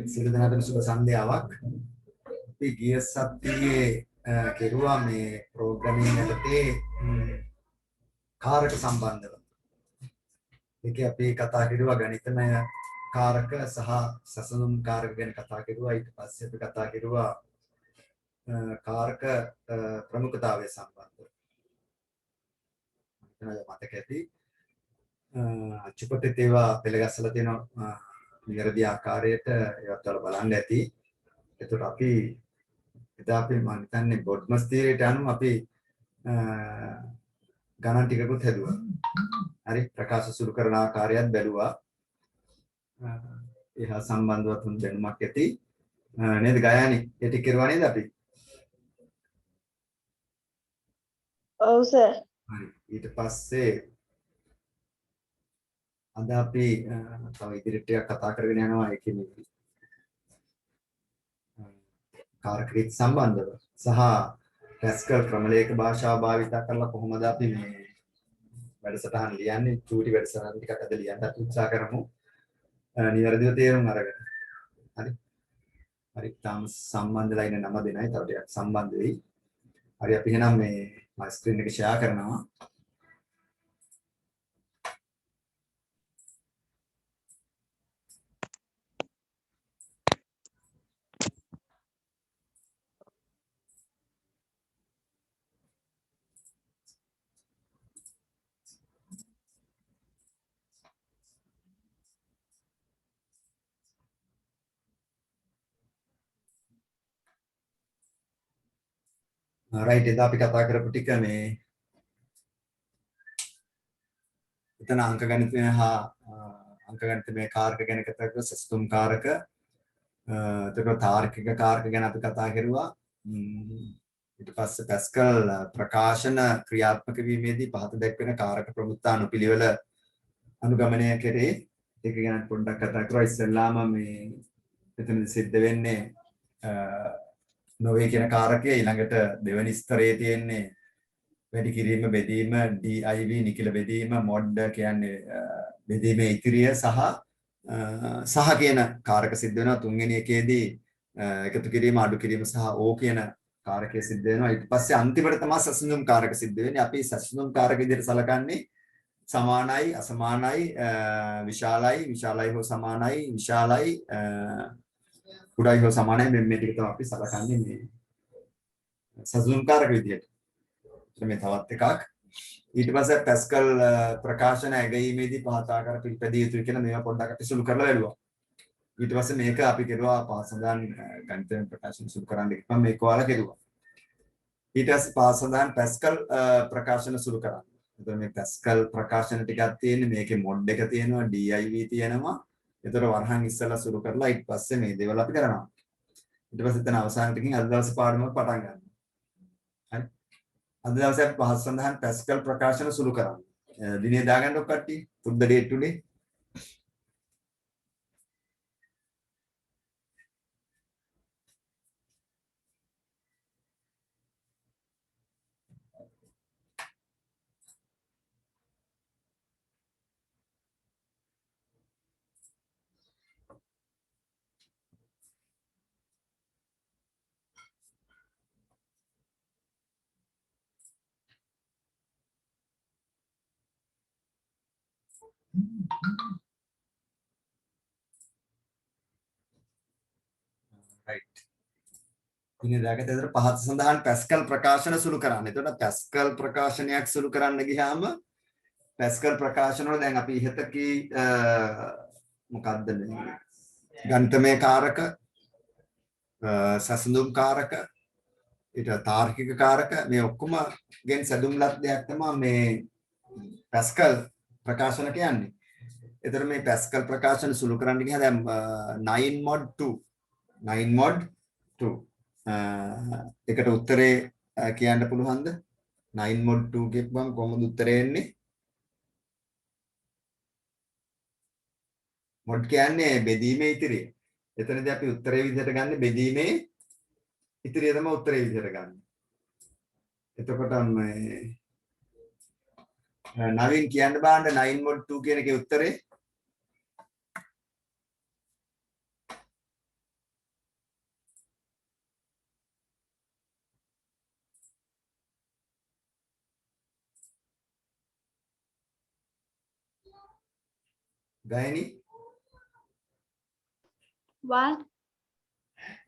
සියලු දෙනාටම සුබ සන්ධ්‍යාවක්. අපි ගිය සතියේ කෙරුවා මේ ප්‍රෝග්‍රෑමින් යටතේ කාරක සම්බන්ධව. ඒකේ අපි කතා කරුවා ගණිතමය කාරක සහ සසඳුන් කාරක ගැන කතා කරුවා. ඊට පස්සේ අපි කතා කරුවා කාරක ප්‍රමුඛතාවය සම්බන්ධව. මතක ඇති චුපතේ ඒවා පෙළගස්සලා තියෙනවා නිවැරදි ආකාරයට ඒවත් වල බලන්න ඇති. ඒතකොට අපි එදා අපි මම හිතන්නේ බොඩ්මස් තීරයට අනුව අපි ගණන් ටිකකුත් හැදුවා. හරි ප්‍රකාශ සුළු කරන ආකාරයත් බැලුවා. ඒහා සම්බන්ධව තුන් දැනුමක් ඇති. නේද ගයානි? ඒ ටික කරුවා නේද අපි? ඔව් සර්. හරි. ඊට පස්සේ අද අපි තව ඉදිරියට ටිකක් කතා කරගෙන යනවා ඒකේ කාරක රීති සම්බන්ධව සහ පැස්කල් ක්‍රමලේඛ භාෂාව භාවිත කරලා කොහොමද අපි මේ වැඩසටහන ලියන්නේ චූටි වැඩසටහන ටිකක් අද ලියන්න උත්සාහ කරමු නිවැරදිව තේරුම් අරගෙන හරි හරි තාම සම්බන්ධලා ඉන්න නම දෙනයි තව ටිකක් සම්බන්ධ වෙයි හරි අපි එහෙනම් මේ මම ස්ක්‍රීන් එක ෂෙයා කරනවා රයිට් එදා අපි කතා කරපු ටික මේ එතන අංක ගණිතය හා අංක ගණිතමය කාරක ගැන කතා කරලා සස්තුම් කාරක එතකොට තාර්කික කාරක ගැන අපි කතා කරුවා ඊට පස්සේ පැස්කල් ප්‍රකාශන ක්‍රියාත්මක වීමේදී පහත දැක්වෙන කාරක ප්‍රමුඛතා අනුපිළිවෙල අනුගමනය කරේ ඒක ගැන පොඩ්ඩක් කතා කරා ඉස්සෙල්ලාම මේ එතනදි සිද්ධ වෙන්නේ නොවේ කියන කාරකය ඊළඟට දෙවෙනි ස්තරයේ තියෙන්නේ වැඩි කිරීම බෙදීම div නිකිල බෙදීම මොඩ් කියන්නේ බෙදීමේ ඉතිරිය සහ කියන කාරක සිද්ධ වෙනවා තුන්වෙනි එකේදී එකතු කිරීම අඩු කිරීම සහ O කියන කාරකය සිද්ධ වෙනවා ඊට පස්සේ අන්තිමට තමයි සසඳුම් කාරක සිද්ධ වෙන්නේ අපි සසඳුම් කාරක විදිහට සලකන්නේ සමානයි අසමානයි විශාලයි හෝ සමානයි විශාලයි කුඩායි හෝ සමානයි මේ ටික තමයි අපි සලකන්නේ මේ සසඳුම් කාරක විදිහට මේ තවත් එකක් ඊට පස්සේ පැස්කල් ප්‍රකාශන ඇගීමේදී පහත ආකාර පිළිපැදිය යුතුයි කියලා මේවා පොඩ්ඩක් අපි සුළු කරලා බලුවා ඊට පස්සේ මේක අපි කෙරුවා පාසඳාන් ගණිතයෙන් ප්‍රකාශන සුළු කරන්න ගිහම මේක ඔයාලා කෙරුවා ඊට පස්සේ පාසඳාන් පැස්කල් ප්‍රකාශන සුළු කරා එතකොට මේ පැස්කල් ප්‍රකාශන ටිකක් තියෙන්නේ මේකේ මොඩ් එක තියෙනවා div තියෙනවා එතකොට වරහන් ඉස්සලා සුළු කරලා ඊට පස්සේ මේ දේවල් අපි කරනවා ඊට පස්සේ එතන අවසානයේදී අද දවසේ පාඩමක් පටන් ගන්නවා හරි අද දවසේ අපි පහත් සඳහන් පැස්කල් ප්‍රකාශන සුළු කරන්නේ. දිනේ දාගන්න ඔක් කට්ටිය. put the date today. right. දිනේ දාගත්තේ ඒතර පහත් සඳහන් පැස්කල් ප්‍රකාශන සුළු කරන්න. එතකොට පැස්කල් ප්‍රකාශනයක් සුළු කරන්න ගියාම පැස්කල් ප්‍රකාශන වල දැන් අපි ඉහත කී මොකක්ද මේ ගණිතමය කාරක සසඳුම් කාරක ඊට තාර්කික කාරක මේ ඔක්කොම ගෙන් සැදුම්ලත් දෙයක් තමයි මේ පැස්කල් ප්‍රකාශන කියන්නේ. එතන මේ පැස්කල් ප්‍රකාශන සුළු කරන්න ගියා දැන් 9 mod 2 එකට උත්තරේ කියන්න පුළුවන්ද 9 mod 2 කියපුවම කොහොමද උත්තරේ එන්නේ mod කියන්නේ බෙදීමේ ඉතිරිය. එතනදී අපි උත්තරේ විදිහට ගන්න බෙදීමේ ඉතිරිය තමයි උත්තරේ විදිහට ගන්න. එතකොට මේ නවීන් කියන්න බෑන්ඩ 9 mod 2 කියන එකේ උත්තරේ ගයනි 1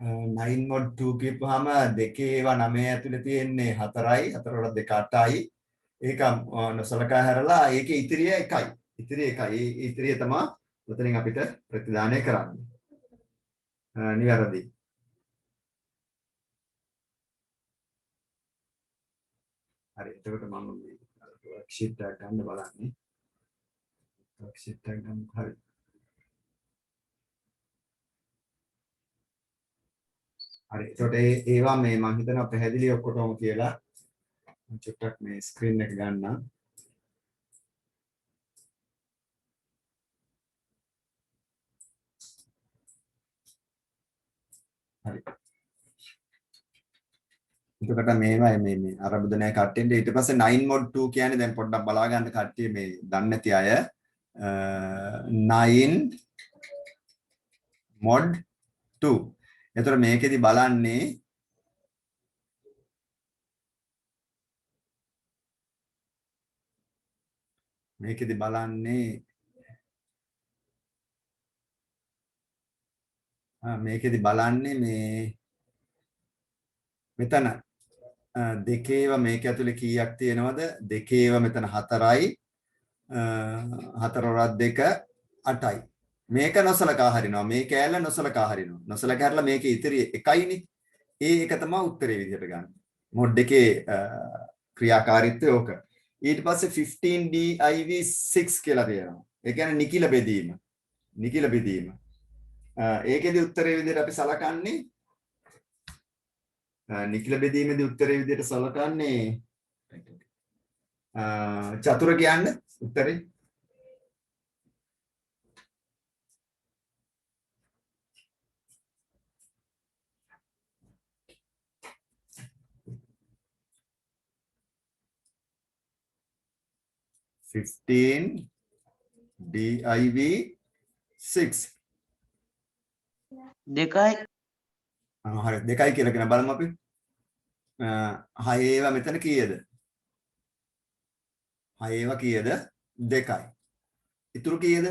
9 mod 2 කියපුවාම දෙකේ ඒවා 9 ඇතුලේ තියෙන්නේ 4යි 4 වල 2 8යි ඒක නොසලකා හැරලා ඒකේ ඉතිරිය 1යි ඉතිරිය 1යි ඒ ඉතිරිය තමයි මෙතනින් අපිට ප්‍රතිදානය කරන්නේ නිවැරදි හරි එතකොට මම මේ worksheet එක ගන්න බලන්නේ worksheet එක ගන්න හරි හරි එතකොට ඒවා මේ මම හිතනවා පැහැදිලි ඔක්කොටම කියලා චුට්ටක් මේ ස්ක්‍රීන් එක ගන්නම් හරි එතකොට මේවා මේ අරබුද නැහැ කට්ටියට ඊට පස්සේ 9 mod 2 කියන්නේ දැන් පොඩ්ඩක් බලා ගන්න කට්ටිය මේ දන්නේ නැති අය 9 mod 2 එතකොට මේකෙදි බලන්නේ මේකෙදි බලන්නේ මේ මෙතන දෙකේව මේක ඇතුලේ කීයක් තියෙනවද දෙකේව මෙතන 4යි 4 වරක් 2 8යි මේක නොසලකා හරිනවා මේ කෑල්ල නොසලකා හරිනවා නොසලකා හැරලා මේකේ ඉතිරි එකයිනේ ඒ එක තමයි උත්තරේ විදිහට ගන්න මොඩ් එකේ ක්‍රියාකාරීත්වය ඕක ඊට පස්සේ 15div6 කියලා තියෙනවා ඒ කියන්නේ නිකිල බෙදීම ඒකෙදි උත්තරේ විදිහට අපි සලකන්නේ නිකිල බෙදීමේදී උත්තරේ විදිහට සලකන්නේ චතුර කියන්නේ උත්තරේ div6 දෙකයි හරි දෙකයි කියලා කියන බලමු අපි 6 ඒවා මෙතන කීයද 6 ඒවා කීයද 2යි ඉතුරු කීයද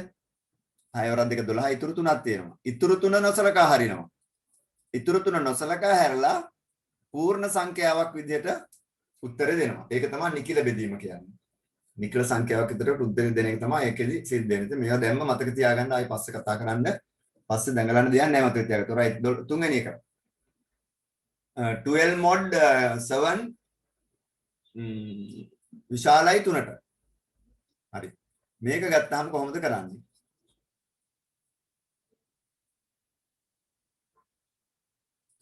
6 වරක් 2 12 ඉතුරු 3ක් තියෙනවා ඉතුරු 3 නොසලකා හරිනවා ඉතුරු 3 නොසලකා හැරලා පූර්ණ සංඛ්‍යාවක් විදිහට උත්තර දෙනවා ඒක තමයි නිකිල බෙදීම කියන්නේ නිකිල සංඛ්‍යාවක් විදිහට උත්තර දෙන එක තමයි ඒකෙදි සිද්ධ වෙන්නේ මේවා දැම්ම මතක තියාගන්න ආයි පස්සේ කතා කරන්න පස්සේ දඟලන්න දෙයක් නැහැ මතක තියාගන්න. right තුන්වෙනි එක. 12 mod 7 විශාලයි 3ට. හරි. මේක ගත්තාම කොහොමද කරන්නේ?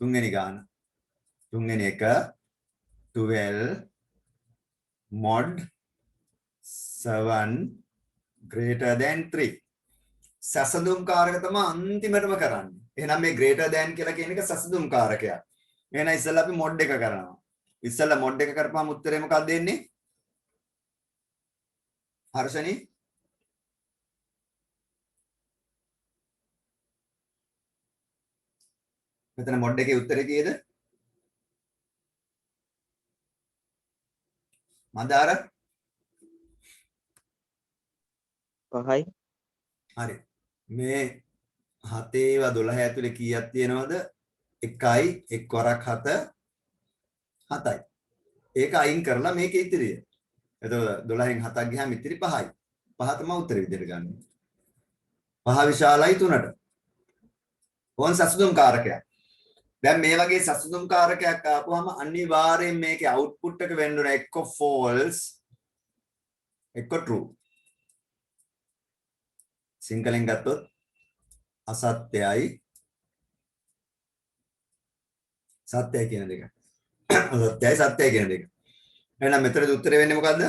තුන්වෙනි ගාන. තුන්වෙනි එක 12 mod 7 greater than 3. සසඳුම් කාරක තමයි අන්තිමටම කරන්නේ. එහෙනම් මේ greater than කියලා කියන එක සසඳුම් කාරකයක්. එහෙනම් ඉස්සෙල්ලා අපි mod එක කරනවා. ඉස්සෙල්ලා mod එක කරපුවාම උත්තරේ මොකක්ද එන්නේ? හර්ෂණි මෙතන mod එකේ උත්තරේ කීයද? මන්දාර 5යි හරි. මේ 7 12 ඇතුලේ කීයක් තියෙනවද? 1යි 1 වරක් 7 7යි. ඒක අයින් කරලා මේකේ ඉතිරිය. එතකොට 12න් 7ක් ගියාම ඉතිරි 5යි. 5 තමයි උත්තර විදිහට ගන්න. 5 විශාලයි 3ට. ඕන් සසුදුම් කාරකයක්. දැන් මේ වගේ සසුදුම් කාරකයක් ආපුවම අනිවාර්යෙන් මේකේ අවුට්පුට් එක වෙන්න ඕන එක්ක false එක්ක true. සිංහලෙන් ගත්තොත් අසත්‍යයි සත්‍යයි කියන දෙක. අසත්‍යයි සත්‍යයි කියන දෙක. එහෙනම් මෙතනදී උත්තරේ වෙන්නේ මොකද්ද?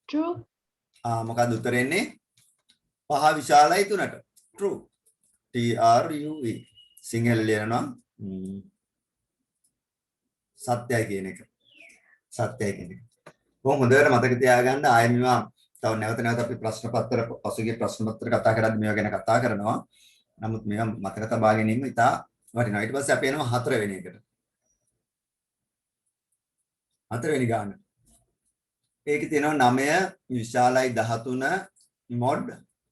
true මොකද්ද උත්තරේ එන්නේ? 5 විශාලයි 3ට. true. TRUE. සිංහල ලියනවා සත්‍යයි කියන එක. සත්‍යයි කියන එක. කොහොම හොඳට මතක තියාගන්න ආයෙ මේවා තව නැවත නැවත අපි ප්‍රශ්න පත්‍ර පසුගිය ප්‍රශ්න පත්‍ර කතා කරද්දී මේවා ගැන කතා කරනවා. නමුත් මේවා මතක තබා ගැනීම ඉතා වටිනවා. ඊට පස්සේ අපි එනවා 4 වෙනි එකට. 4 වෙනි ගාන. ඒකේ තියෙනවා 9 විශාලයි 13 mod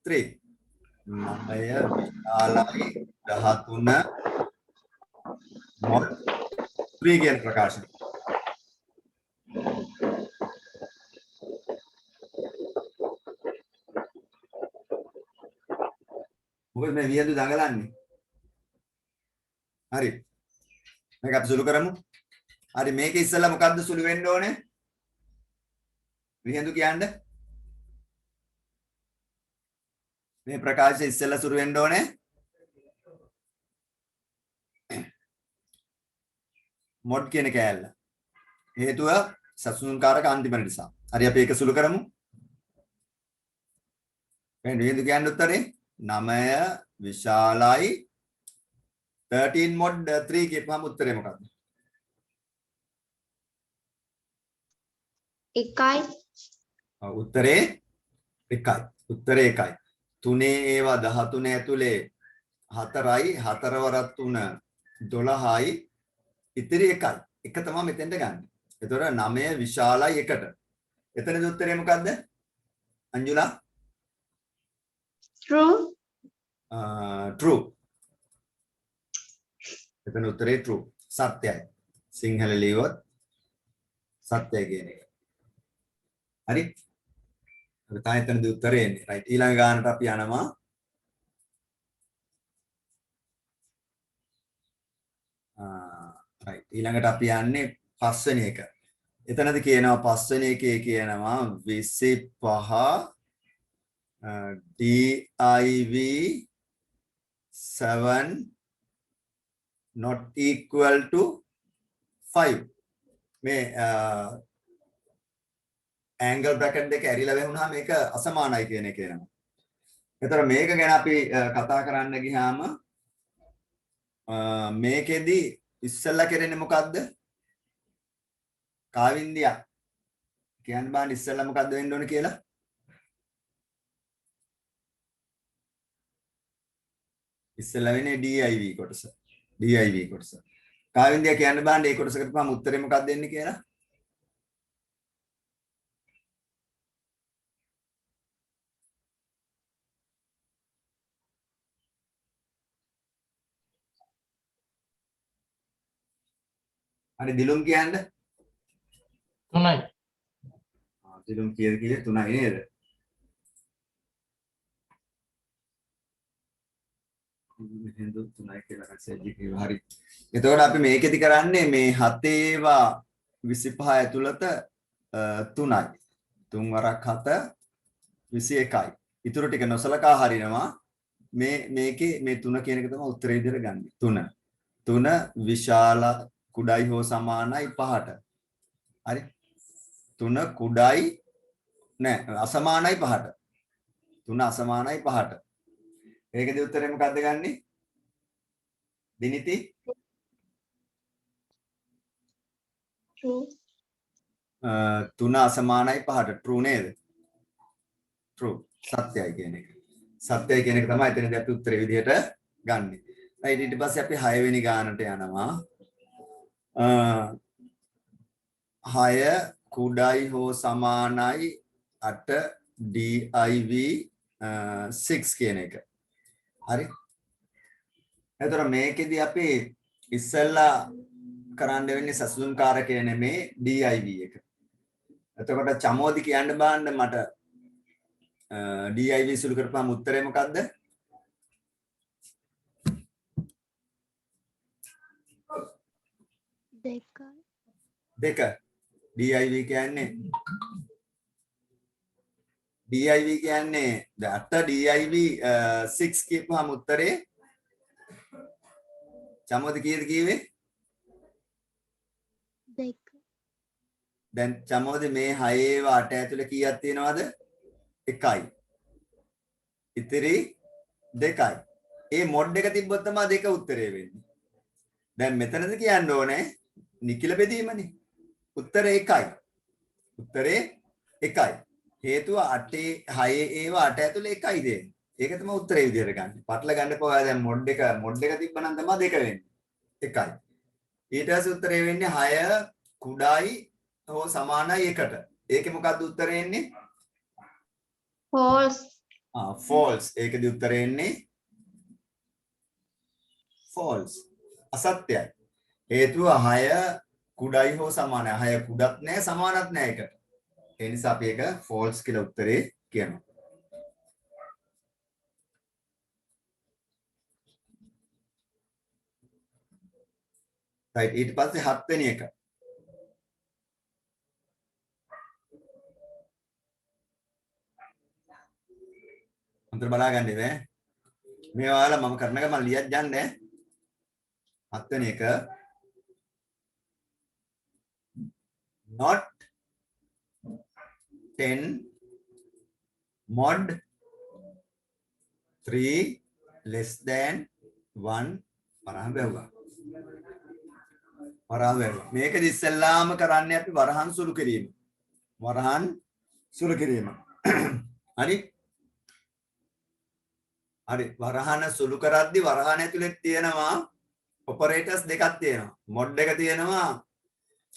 3. 9 විශාලයි 13 mod 3 කියන ප්‍රකාශනය. මොකද මේ වියඳු දඟලන්නේ? හරි. මේක අපි සුළු කරමු. හරි මේක ඉස්සෙල්ලා මොකද්ද සුළු වෙන්න ඕනේ? වියඳු කියන්න. මේ ප්‍රකාශය ඉස්සෙල්ලා සුළු වෙන්න ඕනේ. mod කියන කෑල්ල. හේතුව සසුන්කාරක අන්තිම නිසා. හරි අපි ඒක සුළු කරමු. එහෙනම් වියඳු කියන්න උත්තරේ 9 විශාලයි 13 mod 3 කියපුවම උත්තරේ මොකක්ද? එකයි. උත්තරේ 1යි. උත්තරේ 1යි. 3 ඒවා 13 ඇතුලේ 4යි 4 වරක් 3 12යි ඉතිරි 1යි. එක තමයි මෙතෙන්ට ගන්න. එතකොට 9 විශාලයි 1ට. එතනද උත්තරේ මොකද්ද? අංජුලා? True. true. එතන උත්තරේ true. සත්‍යයි. සිංහල ලියුවොත් සත්‍යයි කියන එක. හරි? අපි තාම එතනද උත්තරේ එන්නේ. right. ඊළඟ ගානට අපි යනවා. right. ඊළඟට අපි යන්නේ පස්වෙනි එක. එතනද කියනවා පස්වෙනි එකේ කියනවා 25 div 7 not equal to 5 මේ angle bracket දෙක ඇරිලා වැහුණාම මේක අසමානයි කියන එක එනවා. ඒතර මේක ගැන අපි කතා කරන්න ගියාම මේකෙදි ඉස්සෙල්ලා කරන්නේ මොකද්ද? කාවින්දියා කියන්න බෑ ඉස්සෙල්ලා මොකද්ද වෙන්න ඕන කියලා? ඉස්සෙල්ලා වෙන්නේ div කොටස. div කොටස. කාවින්දියා කියන්න බෑ මේ කොටස කරපුවාම උත්තරේ මොකක්ද එන්නේ කියලා? හරි දිලුම් කියන්න. 3යි. දිලුම් කීයද කියලා 3යි නේද? හින්දු 3යි කියලා මැසේජ් එකේ හරි. එතකොට අපි මේකෙදි කරන්නේ මේ 7 ඒවා 25 ඇතුළත 3යි. 3 වරක් 7 21යි. ඊටු ටික නොසලකා හරිනවා. මේකේ මේ 3 කියන එක තමයි උත්තරේ විදිහට ගන්න. 3. 3 විශාල කුඩායි හෝ සමානයි 5ට. හරි? 3 කුඩායි නෑ අසමානයි 5ට. 3 අසමානයි 5ට. ඒකේ උත්තරේ මොකද්ද ගන්නෙ? දිනිති? True. 3 අසමානයි 5ට. true නේද? true. සත්‍යයි කියන එක. සත්‍යයි කියන එක තමයි එතනදී අපි උත්තරේ විදිහට ගන්නෙ. right ඊට පස්සේ අපි 6 වෙනි ගානට යනවා. 6 කුඩායි හෝ සමානයි 8 div 6 කියන එක. හරි. එතකොට මේකෙදි අපි ඉස්සෙල්ලා කරන්න වෙන්නේ සසුන්කාරකය නෙමේ div එක. එතකොට චමෝදි කියන්න බෑන්න මට div සුළු කරපුවාම උත්තරේ මොකද්ද? දෙක. div කියන්නේ 8 div 6 කියපුවාම උත්තරේ චමෝදි කීයද කිව්වේ? 2. දැන් චමෝදි මේ 6 ඒවා 8 ඇතුලේ කීයක් තියෙනවද? 1යි. ඉතිරි 2යි. ඒ මොඩ් එක තිබ්බොත් තමයි 2 උත්තරේ වෙන්නේ. දැන් මෙතනද කියන්න ඕනේ නිකිල බෙදීමනේ. උත්තරේ 1යි. උත්තරේ 1යි. හේතුව 8 6 ඒවා 8 ඇතුලේ 1යි දෙන්නේ. ඒක තමයි උත්තරේ විදියට ගන්න. පටල ගන්න පොවා දැන් මොඩ් එක තිබ්බනම් තමයි 2 වෙන්නේ. 1යි. ඊට පස්සේ උත්තරේ වෙන්නේ 6 කුඩායි හෝ සමානයි 1ට. ඒකේ මොකක්ද උත්තරේ එන්නේ? false, false. ඒකේදී උත්තරේ එන්නේ false. අසත්‍යයි. හේතුව 6 කුඩයි හෝ සමානයි. 6 කුඩත් නැහැ සමානත් නැහැ එකට. ඒ නිසා අපි ඒක false කියලා උත්තරේ කියනවා. right ඊට පස්සේ 7 වෙනි එක. අන්තර බලා ගන්න ඉවේ. මේ ඔයාලා මම කරන එක මම ලියත් යන්නේ. 7 වෙනි එක not 10 mod 3 less than 1 වරහන් බැලුවා. වරහන් බැලුවා. මේකද ඉස්සෙල්ලාම කරන්නේ අපි වරහන් සුළු කිරීම. වරහන් සුළු කිරීම. හරි. හරි වරහන සුළු කරද්දි වරහන ඇතුලේ තියෙනවා ඔපරේටර්ස් දෙකක් තියෙනවා. මොඩ් එක තියෙනවා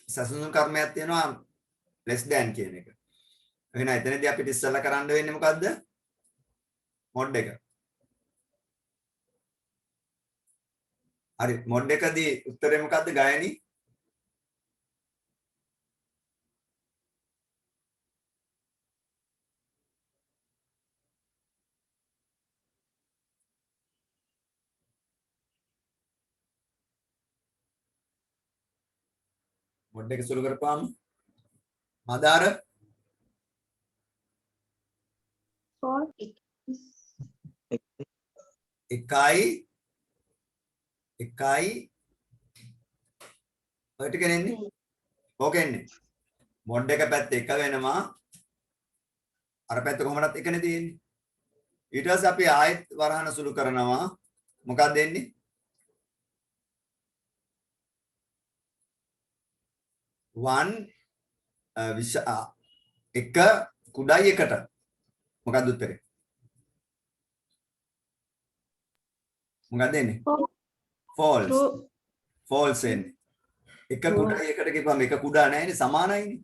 සසුන් කර්මයක් තියෙනවා less than කියන එක. එහෙනම් එතනදී අපිට ඉස්සෙල්ලා කරන්න වෙන්නේ මොකද්ද? මොඩ් එක. හරි මොඩ් එකදී උත්තරේ මොකද්ද ගායනි? මොඩ් එක සුළු කරපුවාම ආදාර false, එකයි ඔය ටික නෙන්නේ ඕකෙන්නේ මොඩ් එක පැත්ත එක වෙනවා අර පැත්ත කොහොමදත් එකනේ තියෙන්නේ ඊට පස්සේ අපි ආයෙත් වරහන සුළු කරනවා මොකක්ද එන්නේ එක කුඩයි එකට මොකක්ද උත්තරේ මොකක්ද එන්නේ false true, false එන්නේ එක කුඩයි එකට කියපුවම එක කුඩා නැහැනේ සමානයිනේ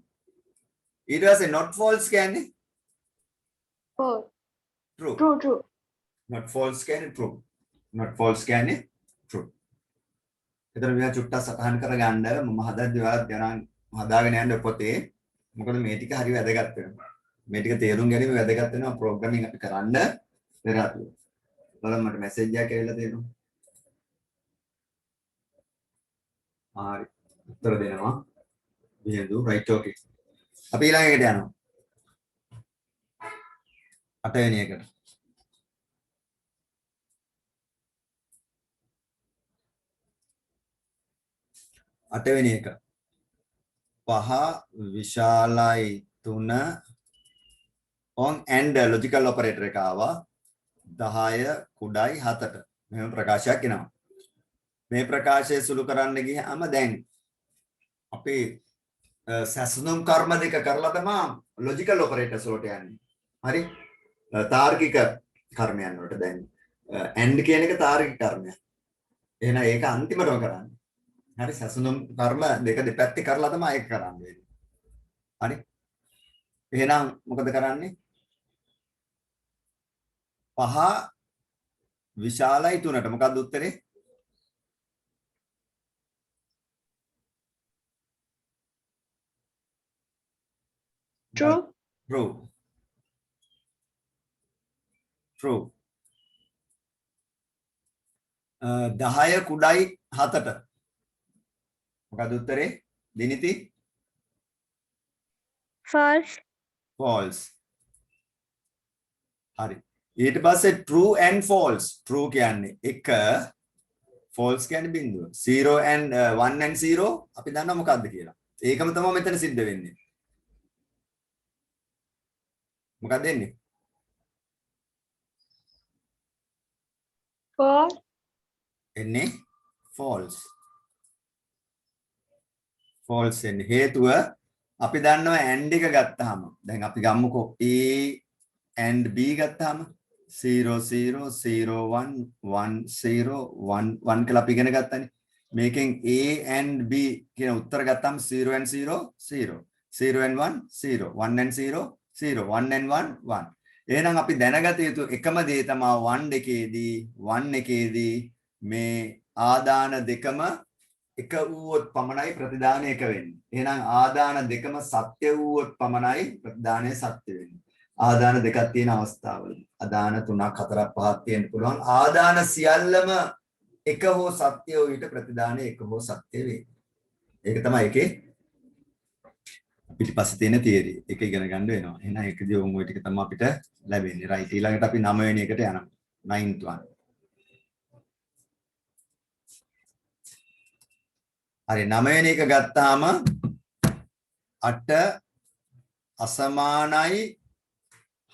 ඊට පස්සේ not false කියන්නේ false, true true, true, not false කියන්නේ true not false කියන්නේ true එතන මෙයා චුට්ටක් සටහන් කරගන්න මම හදද්දී ඔයාලත් ගණන් හදාගෙන යන්න පොතේ මොකද මේ ටික හරි වැදගත් වෙනවා මේ ටික තේරුම් ගැනීම වැදගත් වෙනවා ප්‍රෝග්‍රෑමින් අපි කරන්න පෙර ආතුව බලන්න මට මැසේජ් එකක් ඇවිල්ලා තියෙනවා හරි උත්තර දෙනවා විහිදු රයිට් ඕකේ අපි ඊළඟ එකට යනවා 8 වෙනි එකට අටවෙනි එක 5 විශාලයි 3 on and logical operator එක ආවා 10 කුඩයි 7ට මෙහෙම ප්‍රකාශයක් එනවා මේ ප්‍රකාශය සුළු කරන්න ගියාම දැන් අපි සැසඳුම් කර්ම දෙක කරලා තමයි logical operators වලට යන්නේ හරි තාර්කික කර්මයන් වලට දැන් and කියන එක තාර්කික කර්මයක් එහෙනම් ඒක අන්තිමටම කරන්නේ හරි සසඳුම් කර්ම දෙක දෙපැත්තේ කරලා තමයි ඒක කරන්නේ. හරි. එහෙනම් මොකද කරන්නේ? 5 විශාලයි 3ට මොකක්ද උත්තරේ? true, True. True. 10 කුඩයි 7ට මොකද උත්තරේ දිනිති false, false හරි ඊට පස්සේ true and false true කියන්නේ 1 false කියන්නේ බිඳුව 0 and 1 and 0 අපි දන්නවා මොකද්ද කියලා ඒකම තමයි මෙතන සිද්ධ වෙන්නේ මොකක්ද එන්නේ false, එන්නේ false false එන්නේ හේතුව අපි දන්නවා and එක ගත්තාම දැන් අපි ගමුකෝ a and b ගත්තාම 0 0 0 1 1 0 1 1 කියලා අපි ඉගෙන ගත්තානේ මේකෙන් a and b කියන උත්තර ගත්තාම 0 and 0 0 0 and 1 0 1 and 0 0 1 and 1 1. එහෙනම් අපි දැනගත යුතු එකම දේ තමයි 1 එකේදී 1 එකේදී මේ ආදාන දෙකම එක වූවොත් පමණයි ප්‍රතිදානය එක වෙන්නේ. එහෙනම් ආදාන දෙකම සත්‍ය වූවොත් පමණයි ප්‍රතිදානය සත්‍ය වෙන්නේ. ආදාන දෙකක් තියෙන අවස්ථාවලදී ආදාන 3ක් 4ක් 5ක් තියෙන්න පුළුවන්. ආදාන සියල්ලම එක හෝ සත්‍ය වූ විට ප්‍රතිදානය එක හෝ සත්‍ය වේ. ඒක තමයි ඒකේ පිටිපස්සේ තියෙන තියරි. ඒක ඉගෙන ගන්න වෙනවා. එහෙනම් ඒකදී ඔය ටික තමයි අපිට ලැබෙන්නේ. රයිට්. ඊළඟට අපි 9 වෙනි එකට යනවා. 9th one. හරි 9 වෙනි එක ගත්තාම 8 අසමානයි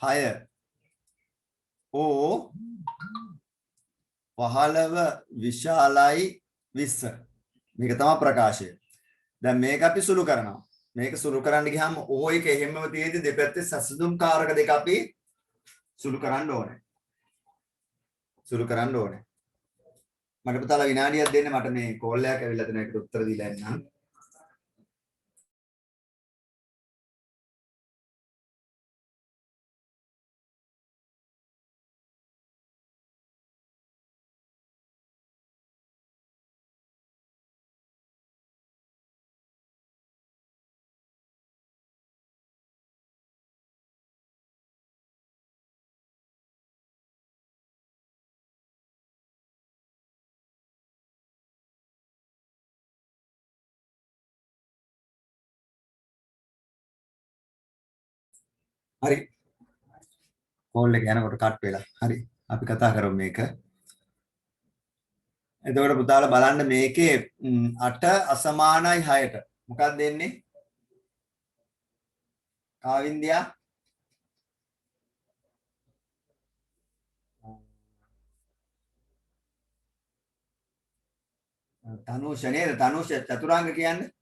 6 ඕ 15 විශාලයි 20. මේක තමයි ප්‍රකාශය. දැන් මේක අපි සුළු කරනවා. මේක සුළු කරන්න ගියාම ඕ එක එහෙමම තියෙද්දි දෙපැත්තේ සසඳුම් කාරක දෙක අපි සුළු කරන්න ඕනේ. සුළු කරන්න ඕනේ. මට පුතාලා විනාඩියක් දෙන්න මට මේ කෝල් එකක් ඇවිල්ලා තියෙනවා ඒකට උත්තර දීලා එන්නම්. හරි කෝල් එක යනකොට කට් වෙලා. හරි අපි කතා කරමු මේක. එතකොට පුතාලා බලන්න මේකේ 8 අසමානයි 6ට. මොකක්ද දෙන්නේ? කාවින්දියා තනුෂ නේද? තනුෂ චතුරාංග කියන්නේ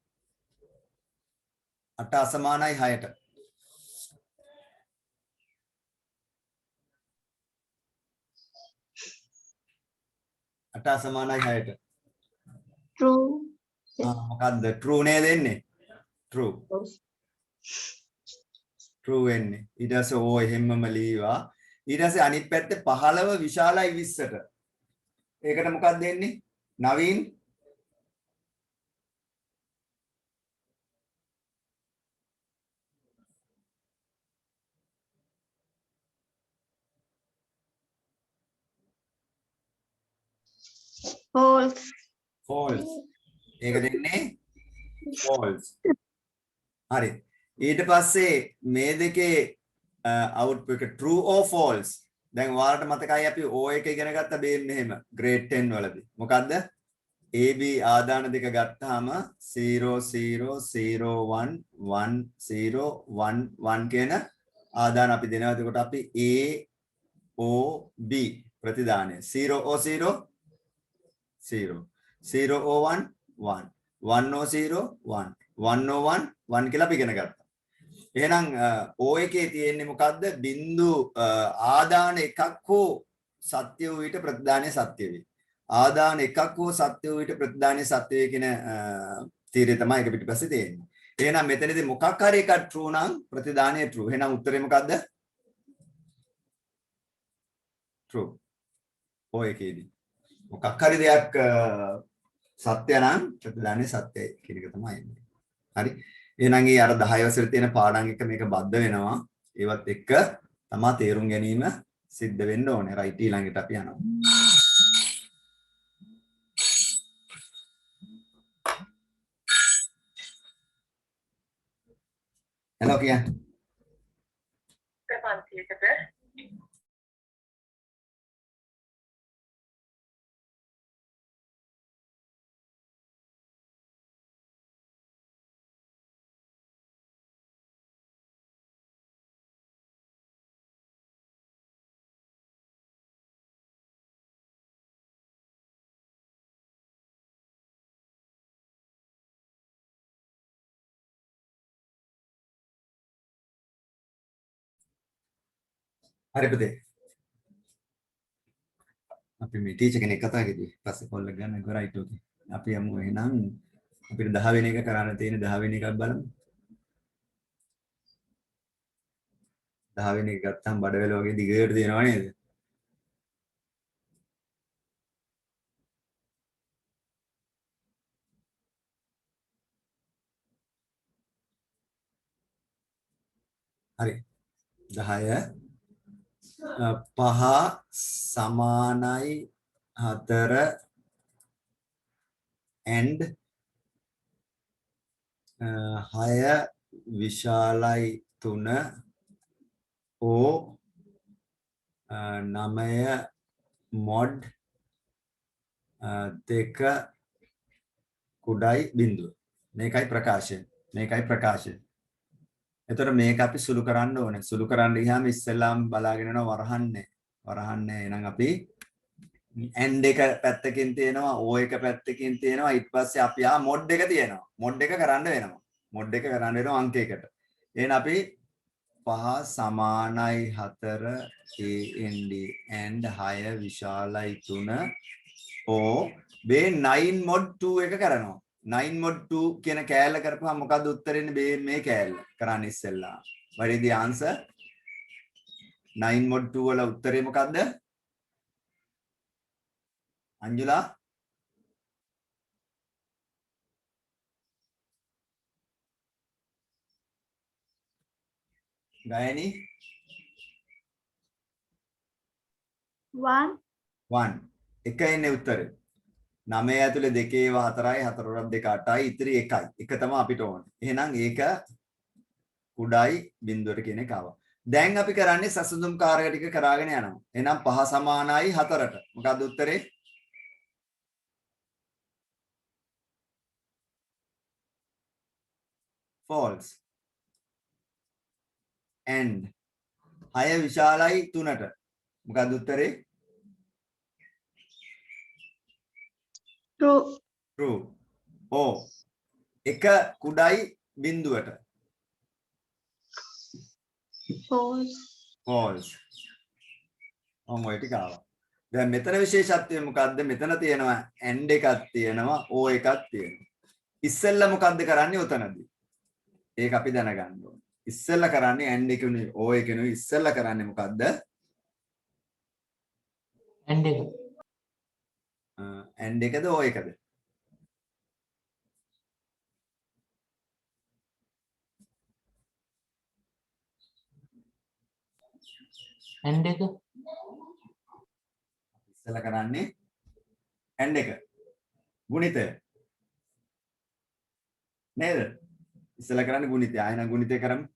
8 අසමානයි 6ට. අට අසමානයි 6ට. True. මොකද්ද true නේද එන්නේ? true. true එන්නේ. ඊට පස්සේ ඕ එහෙම්මම ලීවා. ඊට පස්සේ අනිත් පැත්තේ 15 විශාලයි 20ට. ඒකට මොකක්ද දෙන්නේ? නවීන් False. false. ඒක දෙන්නේ false. හරි. ඊට පස්සේ මේ දෙකේ output එක true or false. දැන් ඔයාලට මතකයි අපි O එක ඉගෙන ගත්ත බේන් මෙහෙම grade 10 වලදී. මොකද්ද? AB ආදාන දෙක ගත්තාම 0 0 0 1 1 0 1 1 කියන ආදාන අපි දෙනවා. එතකොට අපි A O B ප්‍රතිදානය 0 O 0 0 0 O 1 1 1 O 0 1 1 O 1 1 කියලා අපි ඉගෙන ගත්තා. එහෙනම් O එකේ තියෙන්නේ මොකද්ද? බිංදු ආදාන එකක් හෝ සත්‍ය වූ විට ප්‍රතිදානය සත්‍ය වේ. ආදාන එකක් හෝ සත්‍ය වූ විට ප්‍රතිදානය සත්‍ය වේ කියන තීරය තමයි ඒක පිටිපස්සේ තියෙන්නේ. එහෙනම් මෙතනදී මොකක් හරි එකක් true නම් ප්‍රතිදානය true. එහෙනම් උත්තරේ මොකද්ද? true. O එකේදී මොකක් හරි දෙයක් සත්‍ය නම් ප්‍රතිදානය සත්‍යයි කියන එක තමයි එන්නේ. හරි. එහෙනම් ඒ අර 10 වසරේ තියෙන පාඩම් එක මේක බද්ධ වෙනවා. ඒවත් එක්ක තමා තේරුම් ගැනීම සිද්ධ වෙන්න ඕනේ. රයිට් ඊළඟට අපි යනවා. හෙලෝ කියන්නේ. පන්තියකට හරි පුතේ. අපි මේ ටීචර් කෙනෙක් කතා කරේ. පස්සේ කෝල් එක ගන්න එක රයිට් ඕකේ. අපි යමු එහෙනම් අපිට 10 වෙනි එක කරන්න තියෙන 10 වෙනි එකක් බලමු. 10 වෙනි එක ගත්තාම බඩවැල වගේ දිගට තියෙනව නේද? හරි. 10 5 සමානයි 4 and 6 විශාලයි 3 O 9 mod 2 කුඩයි බිඳුව. මේකයි ප්‍රකාශය. එතකොට මේක අපි සුළු කරන්න ඕනේ. සුළු කරන්න ගියාම ඉස්සෙල්ලාම බලාගෙන යනවා වරහන්නේ. එහෙනම් අපි end එක පැත්තකින් තියෙනවා O එක පැත්තකින් තියෙනවා ඊට පස්සේ අපි mod එක තියෙනවා. mod එක කරන්න වෙනවා අංකයකට. එහෙනම් අපි 5 සමානයි 4 and 6 විශාලයි 3 O මේ 9 mod 2 එක කරනවා. 9 mod 2 කියන කෑල්ල කරපුවා මොකද්ද උත්තරෙන්නේ මේ කෑල්ල කරන්න ඉස්සෙල්ලා. what is the answer? 9 mod 2 වල උත්තරේ මොකද්ද? අංජුලා ගායනි 1. 1 එක එන්නේ උත්තරේ 9 ඇතුලේ 2 ඒවා 4යි 4 2 8යි ඉතිරි 1යි එක තමයි අපිට ඕනේ. එහෙනම් ඒක කුඩයි බිඳුවට කියන එක ආවා. දැන් අපි කරන්නේ සසඳුම් කාර්ය ටික කරාගෙන යනවා. එහෙනම් 5 සමානයි 4ට. මොකක්ද උත්තරේ? false. and 6 විශාලයි 3ට. මොකක්ද උත්තරේ? True. true. O එක කුඩයි බිඳුවට. False. false. ඔය ටික ආවා. දැන් මෙතන විශේෂත්වය මොකද්ද? මෙතන තියෙනවා and එකක් තියෙනවා O එකක් තියෙනවා. ඉස්සෙල්ලා මොකද්ද කරන්නේ උතනදී? ඒක අපි දැනගන්න ඕනේ. ඉස්සෙල්ලා කරන්නේ and එකනේ O එකනේ ඉස්සෙල්ලා කරන්නේ මොකද්ද? and එක. and එකද O එකද? and එක. ඉස්සෙල්ලා කරන්නේ and එක. ගුණිතය. නේද? ඉස්සෙල්ලා කරන්නේ ගුණිතය. ආයෙත් ගුණිතය කරමු.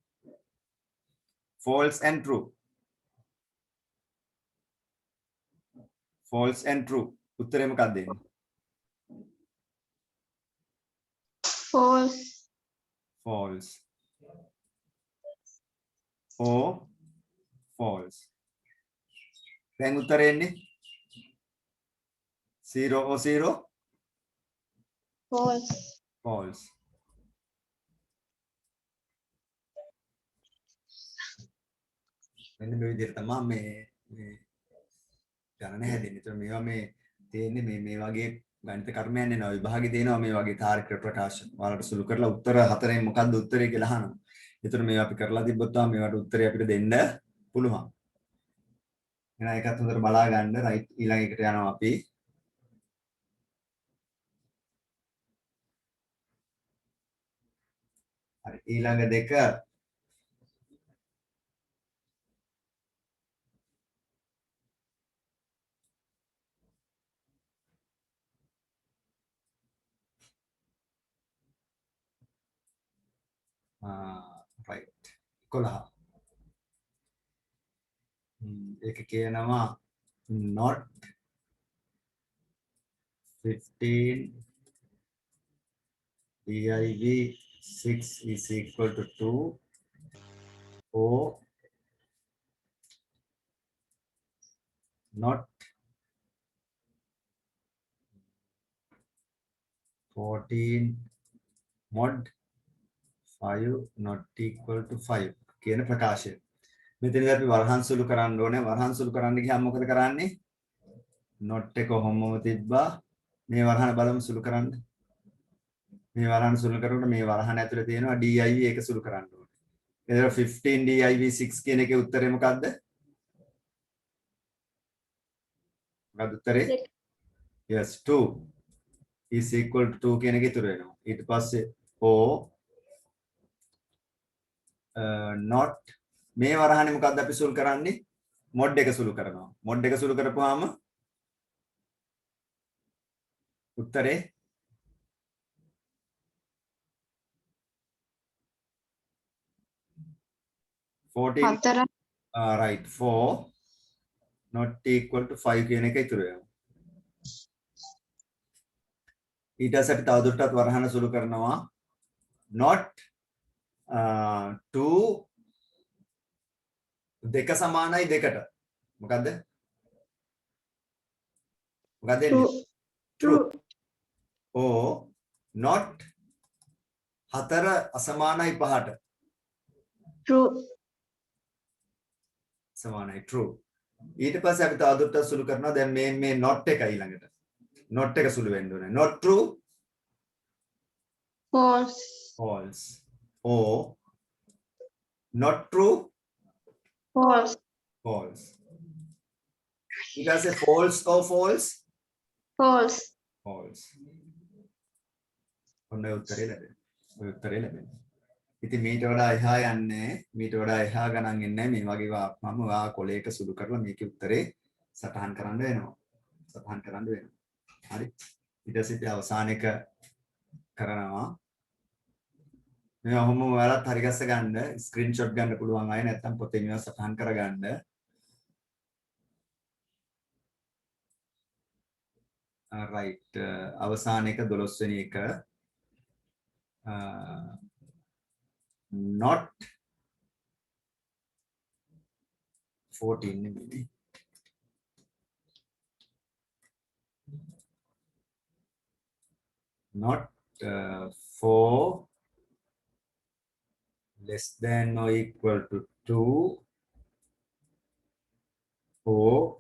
false and true. false and true. උත්තරේ මොකක්ද දෙන්නේ? False. false. O false. දැන් උත්තරේ එන්නේ 0 O 0 False. false. මෙන්න මේ විදිහට තමයි මේ ගණන හැදෙන්නේ. ඒතර මේවා මේ තියෙන්නේ මේ වගේ ගණිත කර්මයන් එනවා. විභාගෙ තියෙනවා මේ වගේ තාර්කික ප්‍රකාශන. ඔයාලට සුළු කරලා උත්තර 4න් මොකක්ද උත්තරේ කියලා අහනවා. ඒතර මේවා අපි කරලා තිබ්බොත් තමයි මේවට උත්තරේ අපිට දෙන්න පුළුවන්. එහෙනම් ඒකත් හොඳට බලා ගන්න. රයිට් ඊළඟ එකට යනවා අපි. හරි ඊළඟ දෙක right 11 ඒක කියනවා not 15 div 6 is equal to 2 or not 14 mod 5 not equal to 5 කියන ප්‍රකාශය. මෙතනදී අපි වරහන් සුළු කරන්න ඕනේ. වරහන් සුළු කරන්න ගියාම මොකද කරන්නේ? not එක කොහොමම තිබ්බා. මේ වරහන බලමු සුළු කරන්න. මේ වරහන සුළු කරනකොට මේ වරහන ඇතුලේ තියෙනවා div එක සුළු කරන්න ඕනේ. එතකොට 15 div 6 කියන එකේ උත්තරේ මොකද්ද? මොකද්ද උත්තරේ? yes 2 is equal to 2 කියන එක ඉතුරු වෙනවා. ඊට පස්සේ O not මේ වරහනේ මොකද්ද අපි සුළු කරන්නේ? mod එක සුළු කරනවා. mod එක සුළු කරපුවාම උත්තරේ හතර right 4 not equal to 5 කියන එක ඉතුරු වෙනවා. ඊට පස්සේ අපි තවදුරටත් වරහන සුළු කරනවා not 2 දෙක සමානයි දෙකට. මොකද්ද? මොකද්ද එන්නේ? true or not 4 අසමානයි 5ට. true සමානයි true. ඊට පස්සේ අපි තවදුරටත් සුළු කරනවා. දැන් මේ not එක ඊළඟට. not එක සුළු වෙන්න ඕනේ. not true false false or not true false false. ඊට පස්සේ false or false false false. ඔන්න උත්තරේ ලැබෙනවා. ඔය උත්තරේ ලැබෙනවා. ඉතින් මීට වඩා එහා යන්නේ මීට වඩා එහා ගණන් එන්නේ මේ වගේ මම ඔයා කොලයක සුළු කරලා මේකේ උත්තරේ සටහන් කරන්න වෙනවා. සටහන් කරන්න වෙනවා. හරි. ඊට පස්සේ අපි අවසාන එක කරනවා. මේ ඔහොම ඔයාලත් හරි ගස්ස ගන්න ස්ක්‍රීන්ෂොට් ගන්න පුළුවන් අය නැත්නම් පොතේ මේවා සටහන් කරගන්න. right අවසාන එක 12 වෙනි එක not 14 maybe not 4 less than or equal to 2 or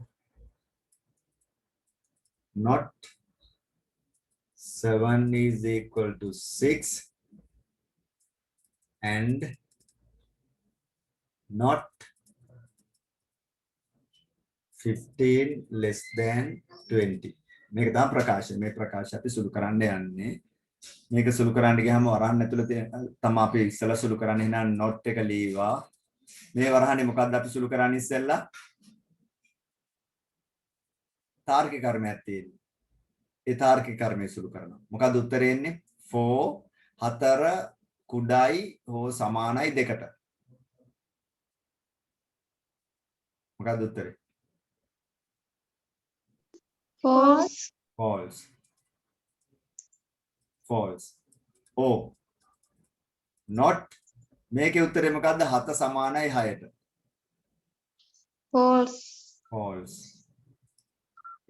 not 7 is equal to 6 and not 15 less than 20. මේක තමයි ප්‍රකාශය. මේ ප්‍රකාශය අපි සුළු කරන්න යන්නේ. මේක සුළු කරන්න ගියාම වරහන් ඇතුළත තමයි අපි ඉස්සලා සුළු කරන්නේ. එහෙනම් not එක ලීවා. මේ වරහනේ මොකද්ද අපි සුළු කරන්නේ ඉස්සෙල්ලා? තාර්කික කර්මයක් තියෙනවා. ඒ තාර්කික කර්මය සුළු කරනවා. මොකද්ද උත්තරේ එන්නේ? 4 4 කුඩායි හෝ සමානයි දෙකට. මොකක්ද උත්තරේ? false false false oh not මේකේ උත්තරේ මොකද්ද? 7 සමානයි 6ට. false false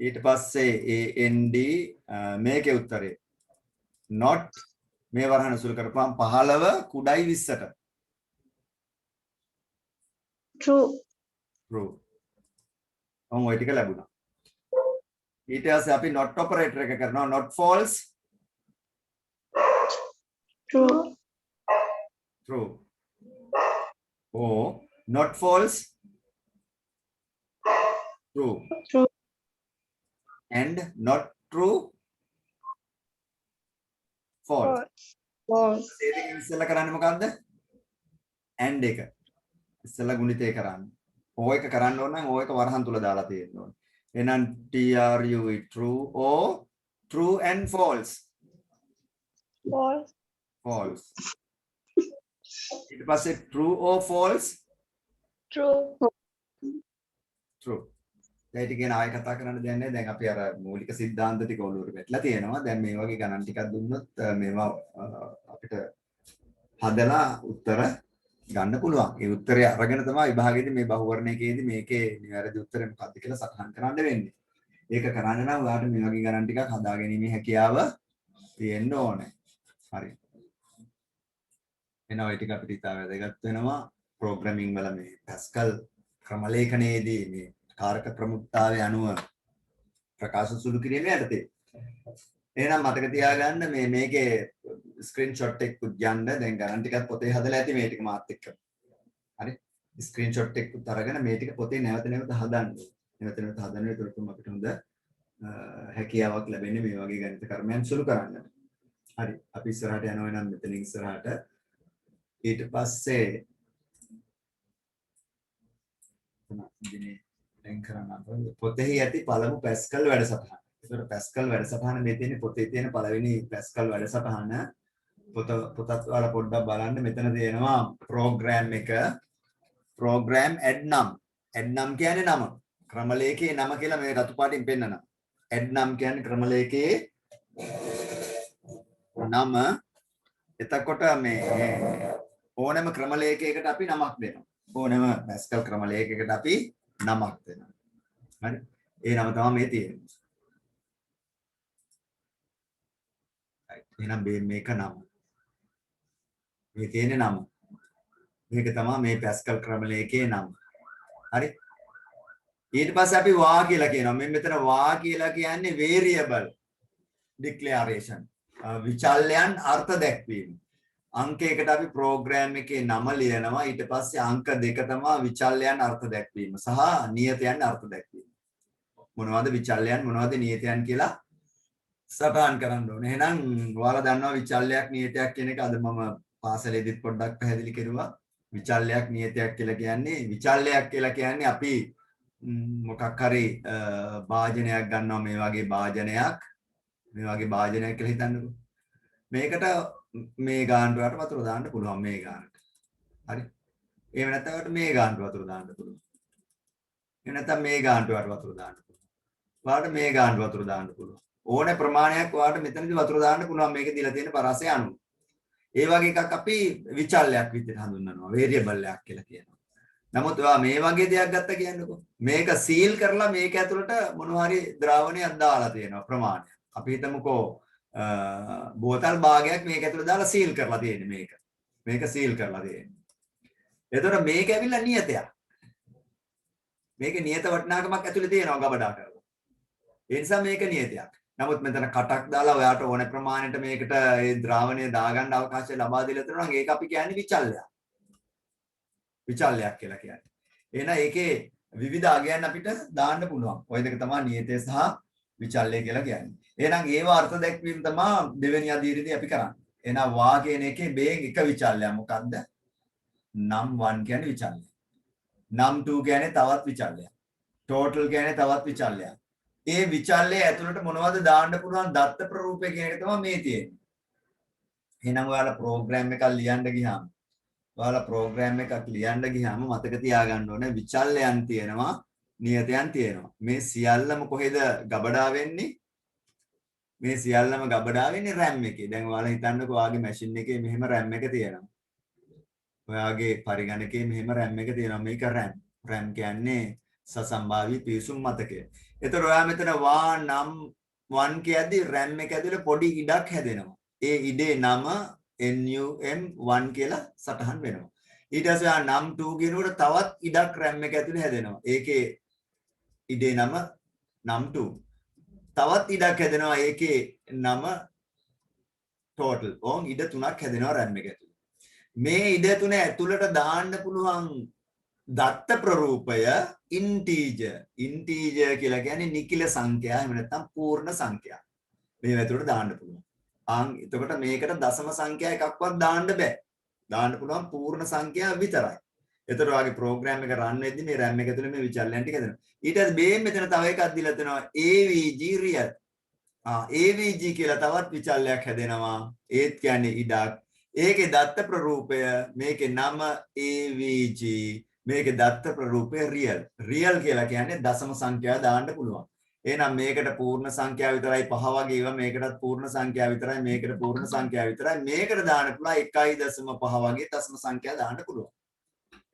ඊට පස්සේ and මේකේ උත්තරේ not මේ වරහන සුළු කරපුවාම 15 කුඩායි 20ට. true true ඔව් ඔය ටික ලැබුණා. ඊට පස්සේ අපි not operator එක කරනවා. not false true true or not false true true and not true false. false ඒකෙන් ඉස්සෙල්ලා කරන්නේ මොකද්ද? and එක ඉස්සෙල්ලා ගුණිතය කරන්නේ. o එක කරන්න ඕන නම් o එක වරහන් තුල දාලා තියෙන්න ඕනේ. එහෙනම් true true or true and false false false. ඊට පස්සේ true or false true true. දැන් ටික ගැන ආයෙ කතා කරන්න දෙයක් නැහැ. දැන් අපි අර මූලික સિદ્ધාන්ත ටික ඔලුවට වැටලා තියෙනවා. දැන් මේ වගේ ගණන් ටිකක් දුන්නොත් මේවා අපිට හදලා උත්තර ගන්න පුළුවන්. ඒ උත්තරය අරගෙන තමයි විභාගෙදී මේ බහුවර්ණයකේදී මේකේ නිවැරදි උත්තරය මොකක්ද කියලා සටහන් කරන්න වෙන්නේ. ඒක කරන්න නම් ඔයාලට මේ වගේ ගණන් ටිකක් හදාගැනීමේ හැකියාව තියෙන්න ඕනේ. හරි. එනවා ඒ ටික අපිට ඉතා වැදගත් වෙනවා. ප්‍රෝග්‍රෑමින් වල මේ පැස්කල් ක්‍රමලේඛනයේදී මේ කාරක ප්‍රමුඛතාවය අනුව ප්‍රකාශ සුළු කිරීමේ යටතේ. එහෙනම් මතක තියාගන්න මේකේ ස්ක්‍රීන්ෂොට් එකක් යන්න. දැන් ගණන් ටිකක් පොතේ හදලා ඇති මේ ටික මාත් එක්ක. හරි ස්ක්‍රීන්ෂොට් එකක් අරගෙන මේ ටික පොතේ නැවත නැවත හදන්න. නැවත නැවත හදන්න. ඒකට අපිට හොඳ හැකියාවක් ලැබෙන්නේ මේ වගේ ගණිත කර්මයන් සුළු කරන්න. හරි අපි ඉස්සරහට යනවා නම් මෙතනින් ඉස්සරහට ඊට පස්සේ දැන් කරන්න පොතේ ඇති පළමු පැස්කල් වැඩසටහන. ඒකට පැස්කල් වැඩසටහන මේ තියෙන්නේ පොතේ තියෙන පළවෙනි පැස්කල් වැඩසටහන. පොතත් ඔයාලා පොඩ්ඩක් බලන්න මෙතන තියෙනවා ප්‍රෝග්‍රෑම් එක. ප්‍රෝග්‍රෑම් ඇඩ් නම්. ඇඩ් නම් කියන්නේ නම. ක්‍රමලේඛයේ නම කියලා මේ රතු පාටින් පෙන්නනවා. ඇඩ් නම් කියන්නේ ක්‍රමලේඛයේ නම. එතකොට මේ ඕනෑම ක්‍රමලේඛයකට අපි නමක් දෙනවා. ඕනෑම පැස්කල් ක්‍රමලේඛයකට අපි නමක් දෙනවා. හරි. ඒ නම තමයි මේ තියෙන්නේ. එහෙනම් මේක නම. මේ තියෙන්නේ නම. මේක තමයි මේ පැස්කල් ක්‍රමලේඛයේ නම. හරි. ඊට පස්සේ අපි වා කියලා කියනවා. මෙතන වා කියලා කියන්නේ variable declaration. විචල්යන් අර්ථ දැක්වීම. අංකයකට අපි ප්‍රෝග්‍රෑම් එකේ නම ලියනවා. ඊට පස්සේ අංක දෙක තමයි විචල්යන් අර්ථ දැක්වීම සහ නියතයන් අර්ථ දැක්වීම. මොනවද විචල්යන් මොනවද නියතයන් කියලා සටහන් කරන්න ඕනේ. එහෙනම් ඔයාලා දන්නවා විචල්යක් නියතයක් කියන එක අද මම පාසලේදීත් පොඩ්ඩක් පැහැදිලි කරුවා. විචල්යක් නියතයක් කියලා කියන්නේ අපි මොකක් හරි භාජනයක් ගන්නවා මේ වගේ භාජනයක් කියලා හිතන්නකෝ. මේකට මේ ගානට වතුර දාන්න පුළුවන් මේ ගානට. හරි. එහෙම නැත්නම් මේ ගානට වතුර දාන්න පුළුවන්. එහෙම නැත්නම් මේ ගානට වතුර දාන්න පුළුවන්. ඔයාලට මේ ගානට වතුර දාන්න පුළුවන්. ඕනේ ප්‍රමාණයක් ඔයාලට මෙතනදී වතුර දාන්න පුළුවන් මේකේ දීලා තියෙන පරාසය අනුව. ඒ වගේ එකක් අපි විචල්යක් විදිහට හඳුන්වනවා. වේරියබල් එකක් කියලා කියනවා. නමුත් ඔයා මේ වගේ දෙයක් ගත්ත කියන්නකෝ. මේක සීල් කරලා මේක ඇතුළට මොනවා හරි ද්‍රාවණයක් දාලා තියෙනවා ප්‍රමාණයක්. අපි හිතමුකෝ බෝතල් භාගයක් මේක ඇතුළට දාලා සීල් කරලා තියෙන්නේ මේක. මේක සීල් කරලා තියෙන්නේ. එතකොට මේක ඇවිල්ලා නියතයක්. මේකේ නියත වටිනාකමක් ඇතුළේ තියෙනවා ගබඩා කරලා. ඒ නිසා මේක නියතයක්. නමුත් මෙතන කටක් දාලා ඔයාට ඕන ප්‍රමාණයට මේකට ඒ ද්‍රාවණය දාගන්න අවකාශය ලබා දීලා තියෙනවා නම් ඒක අපි කියන්නේ විචල්යක්. විචල්යක් කියලා කියන්නේ. එහෙනම් ඒකේ විවිධ අගයන් අපිට දාන්න පුළුවන්. ওই දෙක තමයි නියතය සහ විචල්ය කියලා කියන්නේ. එහෙනම් ඒව අර්ථ දැක්වීම තමයි දෙවෙනි අදියරේදී අපි කරන්නේ. එහෙනම් වා කියන එකේ බේන් එක විචල්යක් මොකද්ද? නම් 1 කියන්නේ විචල්ය. නම් 2 කියන්නේ තවත් විචල්යක්. ටෝටල් කියන්නේ තවත් විචල්යක්. ඒ විචල්ය ඇතුළට මොනවද දාන්න පුළුවන් දත්ත ප්‍රරූපය කියන එක තමයි මේ තියෙන්නේ. එහෙනම් ඔයාලා ප්‍රෝග්‍රෑම් එකක් ලියන්න ගියාම මතක තියාගන්න ඕනේ විචල්යන් තියෙනවා නියතයන් තියෙනවා. මේ සියල්ලම කොහෙද ගබඩා වෙන්නේ? මේ සියල්ලම ගබඩා වෙන්නේ RAM එකේ. දැන් ඔයාලා හිතන්නකෝ ඔයාගේ මැෂින් එකේ මෙහෙම RAM එක තියෙනවා. ඔයාගේ පරිගණකයේ මෙහෙම RAM එක තියෙනවා. මේක RAM. RAM කියන්නේ සසම්භාවී පිවිසුම් මතකය. එතකොට ඔයා මෙතන වා නම් 1 කියද්දි RAM එක ඇතුලේ පොඩි ඉඩක් හැදෙනවා. ඒ ඉඩේ නම NUM1 කියලා සටහන් වෙනවා. ඊට පස්සේ ආ නම් 2 කියනකොට තවත් ඉඩක් RAM එක ඇතුලේ හැදෙනවා. ඒකේ ඉඩේ නම නම් 2. තවත් ඉඩක් හැදෙනවා. ඒකේ නම total. ඕන් ඉඩ 3ක් හැදෙනවා RAM එක ඇතුලේ. මේ ඉඩ 3 ඇතුළට දාන්න පුළුවන් දත්ත ප්‍රරූපය integer කියලා කියන්නේ නිකිල සංඛ්‍යා එහෙම නැත්නම් පූර්ණ සංඛ්‍යා. මේ ඇතුළට දාන්න පුළුවන්. එතකොට මේකට දශම සංඛ්‍යා එකක්වත් දාන්න බෑ. දාන්න පුළුවන් පූර්ණ සංඛ්‍යා විතරයි. එතකොට ඔයාගේ ප්‍රෝග්‍රෑම් එක රන් වෙද්දි මේ RAM එක ඇතුලේ මේ විචල්යන් ටික දෙනවා. ඊට පස්සේ මේ මෙතන තව එකක් දීලා තියෙනවා AVG real. AVG කියලා තවත් විචල්යක් හැදෙනවා. ඒත් කියන්නේ ඉඩක්. ඒකේ දත්ත ප්‍රරූපය මේකේ නම AVG මේකේ දත්ත ප්‍රරූපය real. real කියලා කියන්නේ දශම සංඛ්‍යාව දාන්න පුළුවන්. එහෙනම් මේකට පූර්ණ සංඛ්‍යාව විතරයි 5 වගේ ඒවා මේකටත් පූර්ණ සංඛ්‍යාව විතරයි මේකට පූර්ණ සංඛ්‍යාව විතරයි මේකට දාන්න පුළුවන් 1.5 වගේ දශම සංඛ්‍යා දාන්න පුළුවන්.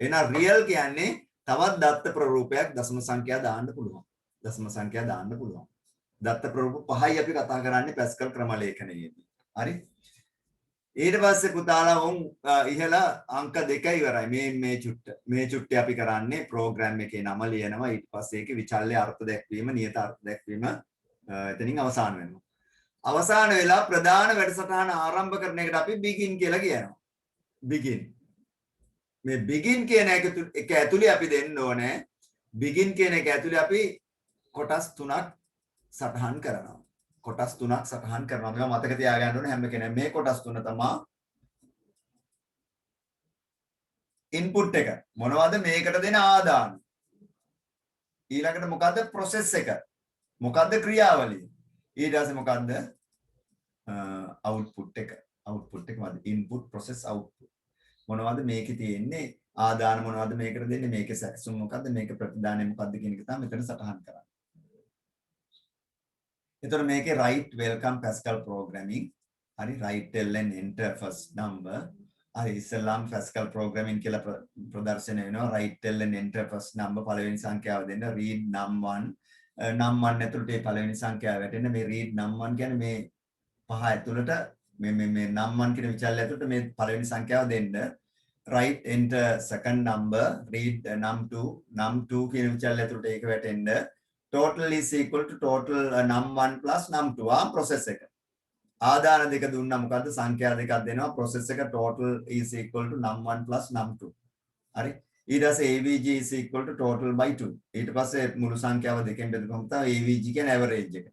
එහෙනම් real කියන්නේ තවත් දත්ත ප්‍රරූපයක් දශම සංඛ්‍යා දාන්න පුළුවන්. දශම සංඛ්‍යා දාන්න පුළුවන්. දත්ත ප්‍රරූප 5යි අපි කතා කරන්නේ පැස්කල් ක්‍රමලේඛනයේදී. හරි? ඊට පස්සේ පුතාලා උන් ඉහළ අංක 2 ඉවරයි. මේ චුට්ටේ අපි කරන්නේ ප්‍රෝග්‍රෑම් එකේ නම ලියනවා. ඊට පස්සේ ඒකේ විචල්්‍ය අර්ථ දැක්වීම, නියත අර්ථ දැක්වීම එතනින් අවසන් වෙනවා. අවසාන වෙලා ප්‍රධාන වැඩසටහන ආරම්භ කරන එකට අපි begin කියලා කියනවා. begin. මේ begin කියන එක ඇතුලේ අපි දෙන්න ඕනේ. begin කියන එක ඇතුලේ අපි කොටස් තුනක් සටහන් කරනවා. කොටස් තුනක් සටහන් කරනවා. මේවා මතක තියාගන්න ඕනේ හැම කෙනෙක්. මේ කොටස් තුන තමයි input එක. මොනවද මේකට දෙන ආදාන? ඊළඟට මොකද්ද process එක? මොකද්ද ක්‍රියාවලිය? ඊට පස්සේ මොකද්ද output එක? output එක මොකද්ද? input process output. මොනවද මේකේ තියෙන්නේ? ආදාන මොනවද මේකට දෙන්නේ? මේකේ සැකසුම් මොකද්ද? මේකේ ප්‍රතිදානය මොකද්ද කියන එක තමයි මෙතන සටහන් කරන්නේ. එතකොට මේකේ write welcome Pascal programming හරි write tell and enter first number හරි ඉස්සෙල්ලාම Pascal programming කියලා ප්‍රදර්ශනය වෙනවා write tell and enter first number පළවෙනි සංඛ්‍යාව දෙන්න read num1 num1 ඇතුළට මේ පළවෙනි සංඛ්‍යාව වැටෙන්න මේ read num1 කියන්නේ මේ පහ ඇතුළට මේ num1 කියන විචල්‍ය ඇතුළට මේ පළවෙනි සංඛ්‍යාව දෙන්න write enter second number read num2 කියන විචල්‍ය ඇතුළට ඒක වැටෙන්න total is equal to total num1 plus num2 process එක. ආදාන දෙක දුන්නා මොකද්ද සංඛ්‍යා දෙකක් දෙනවා process එක total is equal to num1 plus num2. හරි. ඊට පස්සේ avg is equal to total by 2. ඊට පස්සේ මුළු සංඛ්‍යාව දෙකෙන් බෙදපුවම තමයි avg කියන්නේ average එක.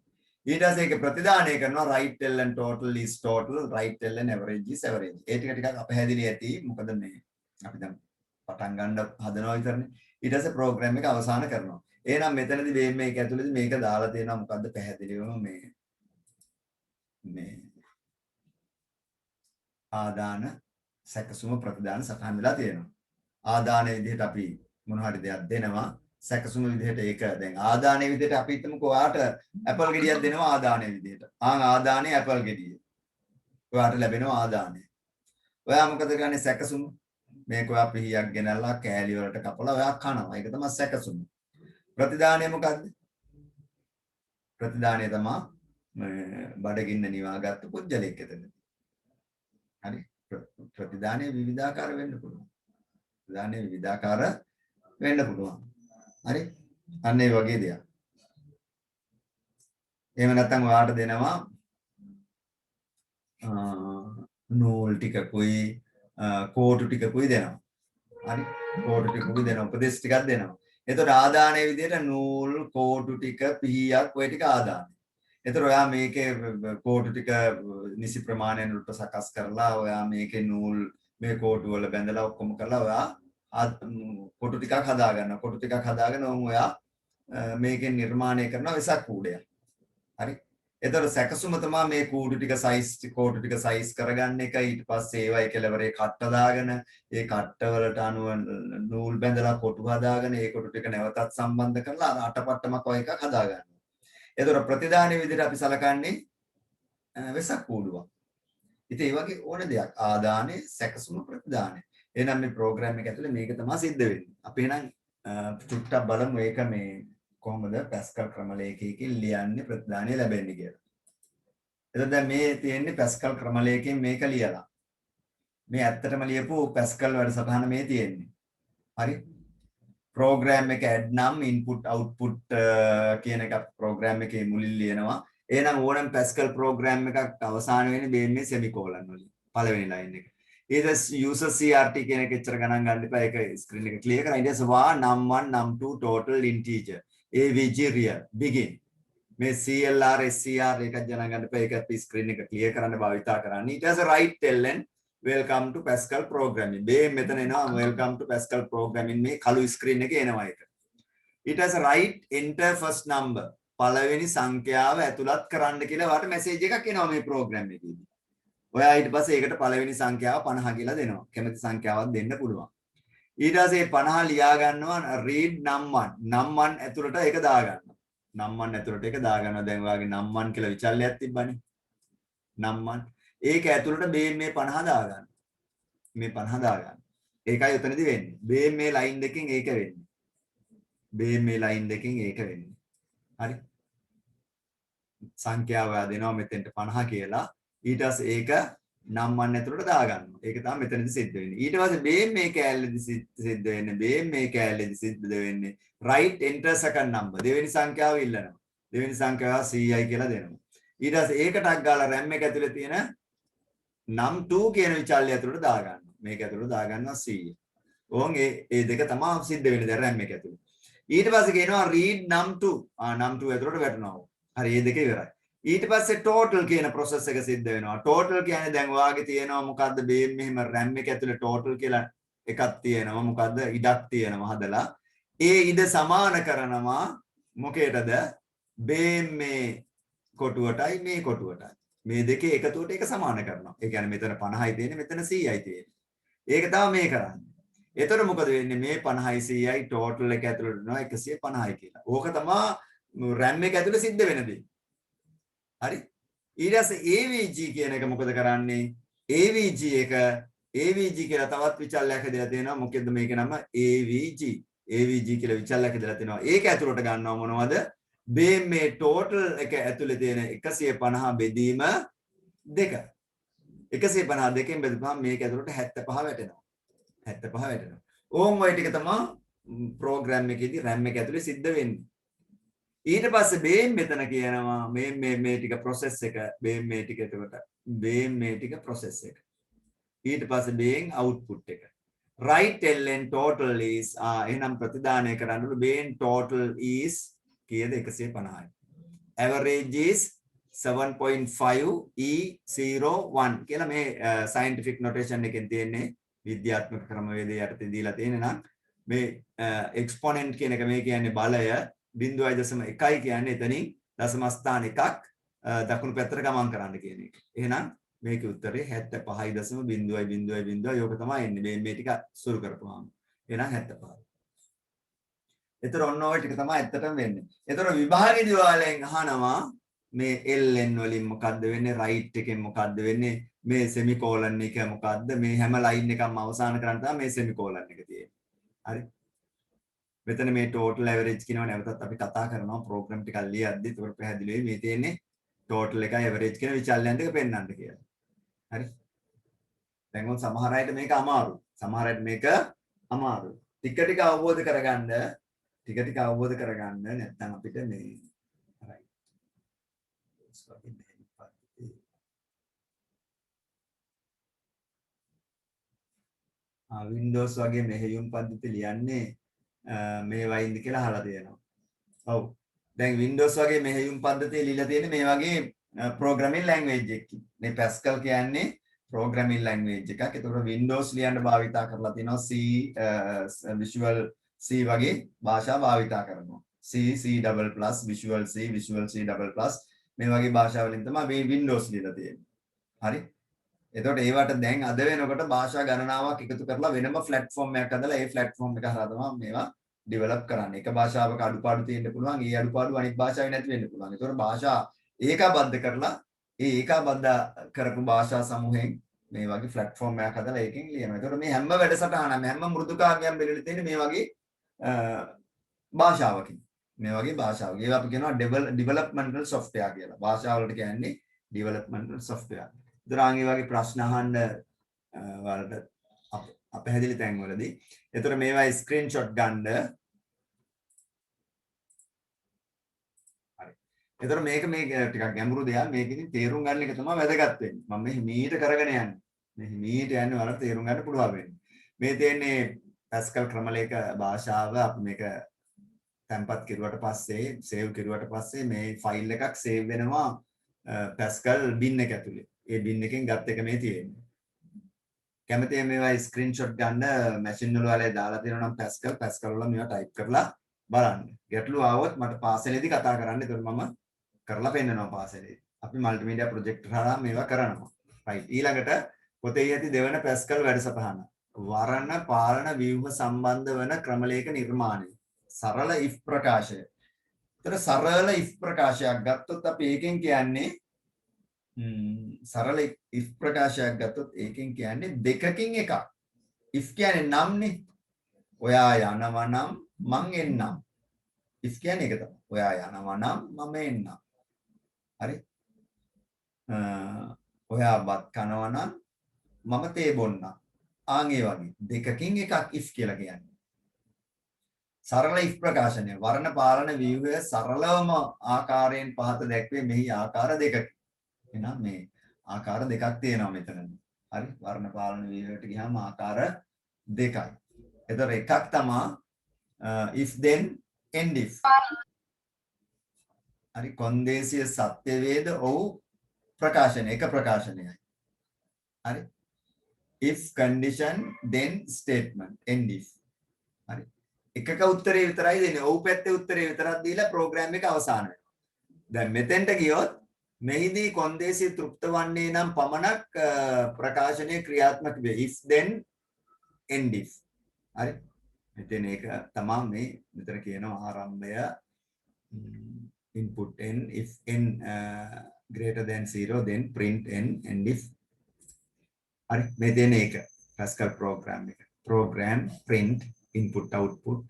ඊට පස්සේ ඒක ප්‍රතිදානය කරනවා right tell and total is total right tell and average is average. ඒ ටික අපහැදිලි ඇති. මොකද මේ අපි දැන් පටන් ගන්න හදනවා විතරනේ. ඊට පස්සේ program එක අවසන් කරනවා. එහෙනම් මෙතනදී මේක ඇතුළේදී මේක දාලා තියෙනවා මොකද්ද පැහැදිලිවම මේ ආදාන සැකසුම ප්‍රතිදාන සටහන් වෙලා තියෙනවා. ආදානයේ විදිහට අපි මොන හරි දෙයක් දෙනවා. සැකසුම විදිහට ඒක දැන් ආදානයේ විදිහට අපි හිතමුකෝ ඔයාට ඇපල් ගෙඩියක් දෙනවා ආදානයේ විදිහට. ආදානයේ ඇපල් ගෙඩිය. ඔයාට ලැබෙනවා ආදානය. ඔයා මොකද කරන්නේ සැකසුම? මේක ඔයා පිහියක් ගෙනල්ලා කෑලි වලට කපලා ඔයා කනවා. ඒක තමයි සැකසුම. ප්‍රතිදානය මොකද්ද? ප්‍රතිදානය තමයි බඩගින්න නිවාගත්තු පුජ්‍යලෙක් එතන. හරි. ප්‍රතිදානය විවිධාකාර වෙන්න පුළුවන්. ප්‍රතිදානය විවිධාකාර වෙන්න පුළුවන්. හරි. අන්න ඒ වගේ දෙයක්. එහෙම නැත්නම් ඔයාලට දෙනවා නූල් ටිකකුයි කෝටු ටිකකුයි දෙනවා. හරි. කෝටු ටිකකුයි දෙනවා. උපදේශ ටිකක් දෙනවා. එතකොට ආදානයේ විදිහට නූල් කෝටු ටික පිහියක් ඔය ටික ආදානය. එතකොට ඔයා මේකේ කෝටු ටික නිසි ප්‍රමාණයෙන් වලට සකස් කරලා ඔයා මේකේ නූල් මේ කෝටු වල බැඳලා ඔක්කොම කරලා ඔයා කොටු ටිකක් හදා ගන්නවා. කොටු ටිකක් හදාගෙන ඔයා මේකෙන් නිර්මාණය කරන වෙසක් කූඩයක්. හරි. එතකොට සැකසුම තමයි මේ කූඩු ටික සයිස් කෝටු ටික සයිස් කරගන්න එක. ඊට පස්සේ ඒවයි කෙලවරේ කට්ට දාගෙන ඒ කට්ට වලට අනුව නූල් බැඳලා කොටු හදාගෙන ඒ කොටු ටික නැවතත් සම්බන්ධ කරලා අටපට්ටමක් වගේ එකක් හදා ගන්නවා. එතකොට ප්‍රතිදානයේ විදිහට අපි සලකන්නේ වෙසක් කූඩුවක්. ඉතින් ඒ වගේ ඕන දෙයක් ආදානේ සැකසුම ප්‍රතිදානේ. එහෙනම් මේ ප්‍රෝග්‍රෑම් එක ඇතුලේ මේක තමයි සිද්ධ වෙන්නේ. අපි එහෙනම් චුට්ටක් බලමු ඒක මේ කොහොමද පැස්කල් ක්‍රමලේඛයකින් ලියන්නේ ප්‍රතිදානය ලැබෙන්නේ කියලා. එතකොට දැන් මේ තියෙන්නේ පැස්කල් ක්‍රමලේඛයෙන් මේක ලියලා. මේ ඇත්තටම ලියපු පැස්කල් වැඩසටහන මේ තියෙන්නේ. හරි. ප්‍රෝග්‍රෑම් එක add නම් input output කියන එක ප්‍රෝග්‍රෑම් එකේ මුලින් ලියනවා. එහෙනම් ඕනම පැස්කල් ප්‍රෝග්‍රෑම් එකක් අවසාන වෙන්නේ මේ සෙමිකෝලන් වලින්. පළවෙනි ලයින් එක. ඊට user crt කියන එක එච්චර ගණන් ගන්න එපා. ඒක ස්ක්‍රීන් එක ක්ලියර් කරලා ඊට පස්සේ var num1 num2 total integer avg real begin මේ clr scr එකක් ගණන් ගන්න එපා. ඒක අපි ස්ක්‍රීන් එක ක්ලියර් කරන්න භාවිතා කරන්නේ. ඊට පස්සේ write tell and welcome to Pascal programming. මේ මෙතන එනවා welcome to Pascal programming මේ කළු ස්ක්‍රීන් එකේ එනවා ඒක. ඊට පස්සේ write enter first number පළවෙනි සංඛ්‍යාව ඇතුළත් කරන්න කියලා වාට මැසේජ් එකක් එනවා මේ ප්‍රෝග්‍රෑම් එකේදී. ඔයා ඊට පස්සේ ඒකට පළවෙනි සංඛ්‍යාව 50 කියලා දෙනවා. කැමති සංඛ්‍යාවක් දෙන්න පුළුවන්. ඊට පස්සේ 50 ලියා ගන්නවා read num1. num1 ඇතුළට ඒක දා ගන්නවා. num1 ඇතුළට ඒක දා ගන්නවා. දැන් ඔයාගේ num1 කියලා විචල්‍යයක් තිබ්බනේ. num1 ඒක ඇතුළට මේ 50 දා ගන්න. මේ 50 දා ගන්න. ඒකයි උතනදී වෙන්නේ. මේ ලයින් දෙකෙන් ඒක වෙන්නේ. මේ ලයින් දෙකෙන් ඒක වෙන්නේ. හරි. සංඛ්‍යාව දෙනවා මෙතෙන්ට 50 කියලා. ඊට පස්සේ ඒක num1 ඇතුළට දා ගන්නවා. ඒක තමයි මෙතනදී සිද්ධ වෙන්නේ. ඊට පස්සේ මේ කෑල්ලේදී සිද්ධ වෙන්නේ මේ කෑල්ලේදී සිද්ධ වෙන්නේ write enter second number. දෙවෙනි සංඛ්‍යාව ඉල්ලනවා. දෙවෙනි සංඛ්‍යාව 100යි කියලා දෙනවා. ඊට පස්සේ ඒකටක් ගාලා RAM එක ඇතුලේ තියෙන num2 කියන විචල්‍ය ඇතුළට දා ගන්නවා. මේක ඇතුළට දා ගන්නවා 100. ඕන් ඒ දෙක තමයි සිද්ධ වෙන්නේ දැන් RAM එක ඇතුලේ. ඊට පස්සේ කියනවා read num2. num2 ඇතුලට වැටෙනවා. හරි මේ දෙක ඉවරයි. ඊට පස්සේ total කියන process එක සිද්ධ වෙනවා. total කියන්නේ දැන් ඔයාගේ තියෙනවා මොකද්ද බේම් මෙහෙම RAM එක ඇතුලේ total කියලා එකක් තියෙනවා. මොකද්ද ඉඩක් තියෙනවා හදලා. ඒ ඉඩ සමාන කරනවා මොකේටද? බේම් මේ කොටුවටයි මේ කොටුවටයි. මේ දෙකේ එකතුවට ඒක සමාන කරනවා. ඒ කියන්නේ මෙතන 50යි තියෙන්නේ මෙතන 100යි තියෙන්නේ. ඒක තමයි මේ කරන්නේ. එතකොට මොකද වෙන්නේ මේ 50යි 100යි total එක ඇතුළට යනවා 150යි කියලා. ඕක තමයි RAM එක ඇතුළේ සිද්ධ වෙන දේ. හරි? ඊට පස්සේ AVG කියන එක මොකද කරන්නේ? AVG එක AVG කියලා තවත් විචල්යක් හදලා තියෙනවා. මොකෙද්ද මේකේ නම AVG. AVG කියලා විචල්යක් හදලා තියෙනවා. ඒක ඇතුළට ගන්නවා මොනවද? බේම් මේ total එක ඇතුළේ තියෙන 150 බෙදීම 2. 152න් බෙදපුවම මේක ඇතුළට 75 වැටෙනවා. 75 වැටෙනවා. ඕම් ඔය ටික තමයි ප්‍රෝග්‍රෑම් එකේදී RAM එක ඇතුලේ සිද්ධ වෙන්නේ. ඊට පස්සේ බේම් මෙතන කියනවා මේ ටික process එක බේම් මේ ටික එතකොට බේම් මේ ටික process එක. ඊට පස්සේ බේම් output එක. right ln total is එහෙනම් ප්‍රතිදානය කරන්න බේම් total is කීයද 150යි. average is 7.5 E01 කියලා මේ scientific notation එකෙන් තියෙන්නේ විද්‍යාත්මක ක්‍රමවේදය යටතේ දීලා තියෙන නම් මේ exponent කියන එක මේ කියන්නේ බලය 0.1 කියන්නේ එතනින් දශම ස්ථාන එකක් දකුණු පැත්තට ගමන් කරන්න කියන එක. එහෙනම් මේකේ උත්තරේ 75.0.0.0 යෝක තමයි එන්නේ. මේ ටික සුරු කරපුවාම. එහෙනම් 75. ඒතර ඔන්න ඔය ටික තමයි ඇත්තටම වෙන්නේ. ඒතර විභාගයේදී ඔයාලෙන් අහනවා මේ ln වලින් මොකද්ද වෙන්නේ right එකෙන් මොකද්ද වෙන්නේ මේ semicolon එක මොකද්ද මේ හැම line එකක්ම අවසන් කරන්න තමයි මේ semicolon එක තියෙන්නේ. හරි. මෙතන මේ total average කියනවා නැවතත් අපි කතා කරනවා program ටිකක් ලියද්දි ඒක පැහැදිලිවයි මේ තියෙන්නේ total එකයි average කියන විචල්යන් දෙක පෙන්වන්න කියලා. හරි. දැන් උන් සමහර අයට මේක අමාරු. සමහර අයට මේක අමාරු. ටික ටික අවබෝධ කරගන්න නැත්නම් අපිට මේ right. Windows වගේ මෙහෙයුම් පද්ධති ලියන්නේ මේ වයින්ද කියලා අහලා තියෙනවා. ඔව්. දැන් Windows වගේ මෙහෙයුම් පද්ධතිය ලියලා තියෙන්නේ මේ වගේ programming language එකකින්. මේ Pascal කියන්නේ programming language එකක්. ඒතකොට Windows ලියන්න භාවිතා කරලා තියෙනවා C Visual C වගේ භාෂා භාවිතා කරනවා. C C++ Visual C Visual C++ මේ වගේ භාෂා වලින් තමයි මේ Windows ලියලා තියෙන්නේ. හරි? එතකොට ඒවට දැන් අද වෙනකොට භාෂා ගණනාවක් එකතු කරලා වෙනම platform එකක් හදලා ඒ platform එක හරහා තමයි මේවා develop කරන්නේ. එක භාෂාවක අඩුපාඩු තියෙන්න පුළුවන්. ඒ අඩුපාඩු අනිත් භාෂාවේ නැති වෙන්න පුළුවන්. ඒතකොට භාෂා ඒකාබද්ධ කරලා ඒ ඒකාබද්ධ කරපු භාෂා සමූහයෙන් මේ වගේ platform එකක් හදලා ඒකෙන් ලියනවා. ඒතකොට මේ හැම වැඩසටහනම හැම මෘදුකාංගයක්ම බෙදලා තියෙන්නේ මේ වගේ භාෂාවකින්. මේ වගේ භාෂාවක. ඒවා අපි කියනවා developmental software කියලා. භාෂාවලට කියන්නේ developmental software. දරාංගේ වගේ ප්‍රශ්න අහන්න වලට අපහැදිලි තැන්වලදී. ඒතර මේවා ස්ක්‍රීන්ෂොට් ගන්න. හරි. ඒතර මේක ටිකක් ගැඹුරු දෙයක්. මේකෙදි තේරුම් ගන්න එක තමයි වැදගත් වෙන්නේ. මම මේ මීට කරගෙන යන්නේ. මේ මීට යන්නේ වලට තේරුම් ගන්න පුළුවන් වෙන්නේ. මේ තියෙන්නේ Pascal ක්‍රමලේඛ භාෂාව අපි මේක තැන්පත් කරුවට පස්සේ සේව් කරුවට පස්සේ මේ ෆයිල් එකක් සේව් වෙනවා Pascal bin එක ඇතුලේ. ඒ bin එකෙන් ගත් එක මේ තියෙන්නේ. කැමති මේවා ස්ක්‍රීන්ෂොට් ගන්න මැෂින් වල වල දාලා තියෙනවා නම් Pascal වල මේවා ටයිප් කරලා බලන්න. ගැටලු ආවොත් මට පාසලේදී කතා කරන්න. ඒක මම කරලා පෙන්නනවා පාසලේදී. අපි මල්ටිමීඩියා ප්‍රොජෙක්ට් හරහා මේවා කරනවා. right. ඊළඟට පොතේ ඇති දෙවන Pascal වැඩසටහන. වර්ණ පාලන ව්‍යුහ සම්බන්ධ වන ක්‍රමලේඛ නිර්මාණය. සරල if ප්‍රකාශය. ඒතර සරල if ප්‍රකාශයක් ගත්තොත් අපි ඒකෙන් කියන්නේ සරල if ප්‍රකාශයක් ගත්තොත් ඒකෙන් කියන්නේ දෙකකින් එකක්. if කියන්නේ නම්නේ. ඔයා යනවා නම් මං එන්නම්. if කියන්නේ ඒක තමයි. ඔයා යනවා නම් මම එන්නම්. හරි? ඔයා බත් කනවා නම් මම තේ බොන්නම්. ආන් ඒ වගේ දෙකකින් එකක් if කියලා කියන්නේ. සරල if ප්‍රකාශනය වර්ණ පාලන ව්‍යුහය සරලවම ආකාරයෙන් පහත දැක්වේ මෙහි ආකාර දෙකකි. එහෙනම් මේ ආකාර දෙකක් තියෙනවා මෙතනදී. හරි වර්ණ පාලන ව්‍යුහයට ගියාම ආකාර දෙකයි. එතකොට එකක් තමයි if then end if. හරි කොන්දේසිය සත්‍ය වේද ඔව් ප්‍රකාශනය එක ප්‍රකාශනයයි. හරි if condition then statement end if. හරි එකක උත්තරේ විතරයි දෙන්නේ. ඔව් පැත්තේ උත්තරේ විතරක් දීලා ප්‍රෝග්‍රෑම් එක අවසන් වෙනවා. දැන් මෙතෙන්ට ගියොත් මෙහිදී කොන්දේසිය තෘප්ත වන්නේ නම් පමණක් ප්‍රකාශනය ක්‍රියාත්මක වේ. if then end if. හරි මෙතන ඒක තමයි මේ මෙතන කියනවා ආරම්භය input n if n greater than 0 then print n and if. හරි මේ දෙන එක Pascal program එක. program print input output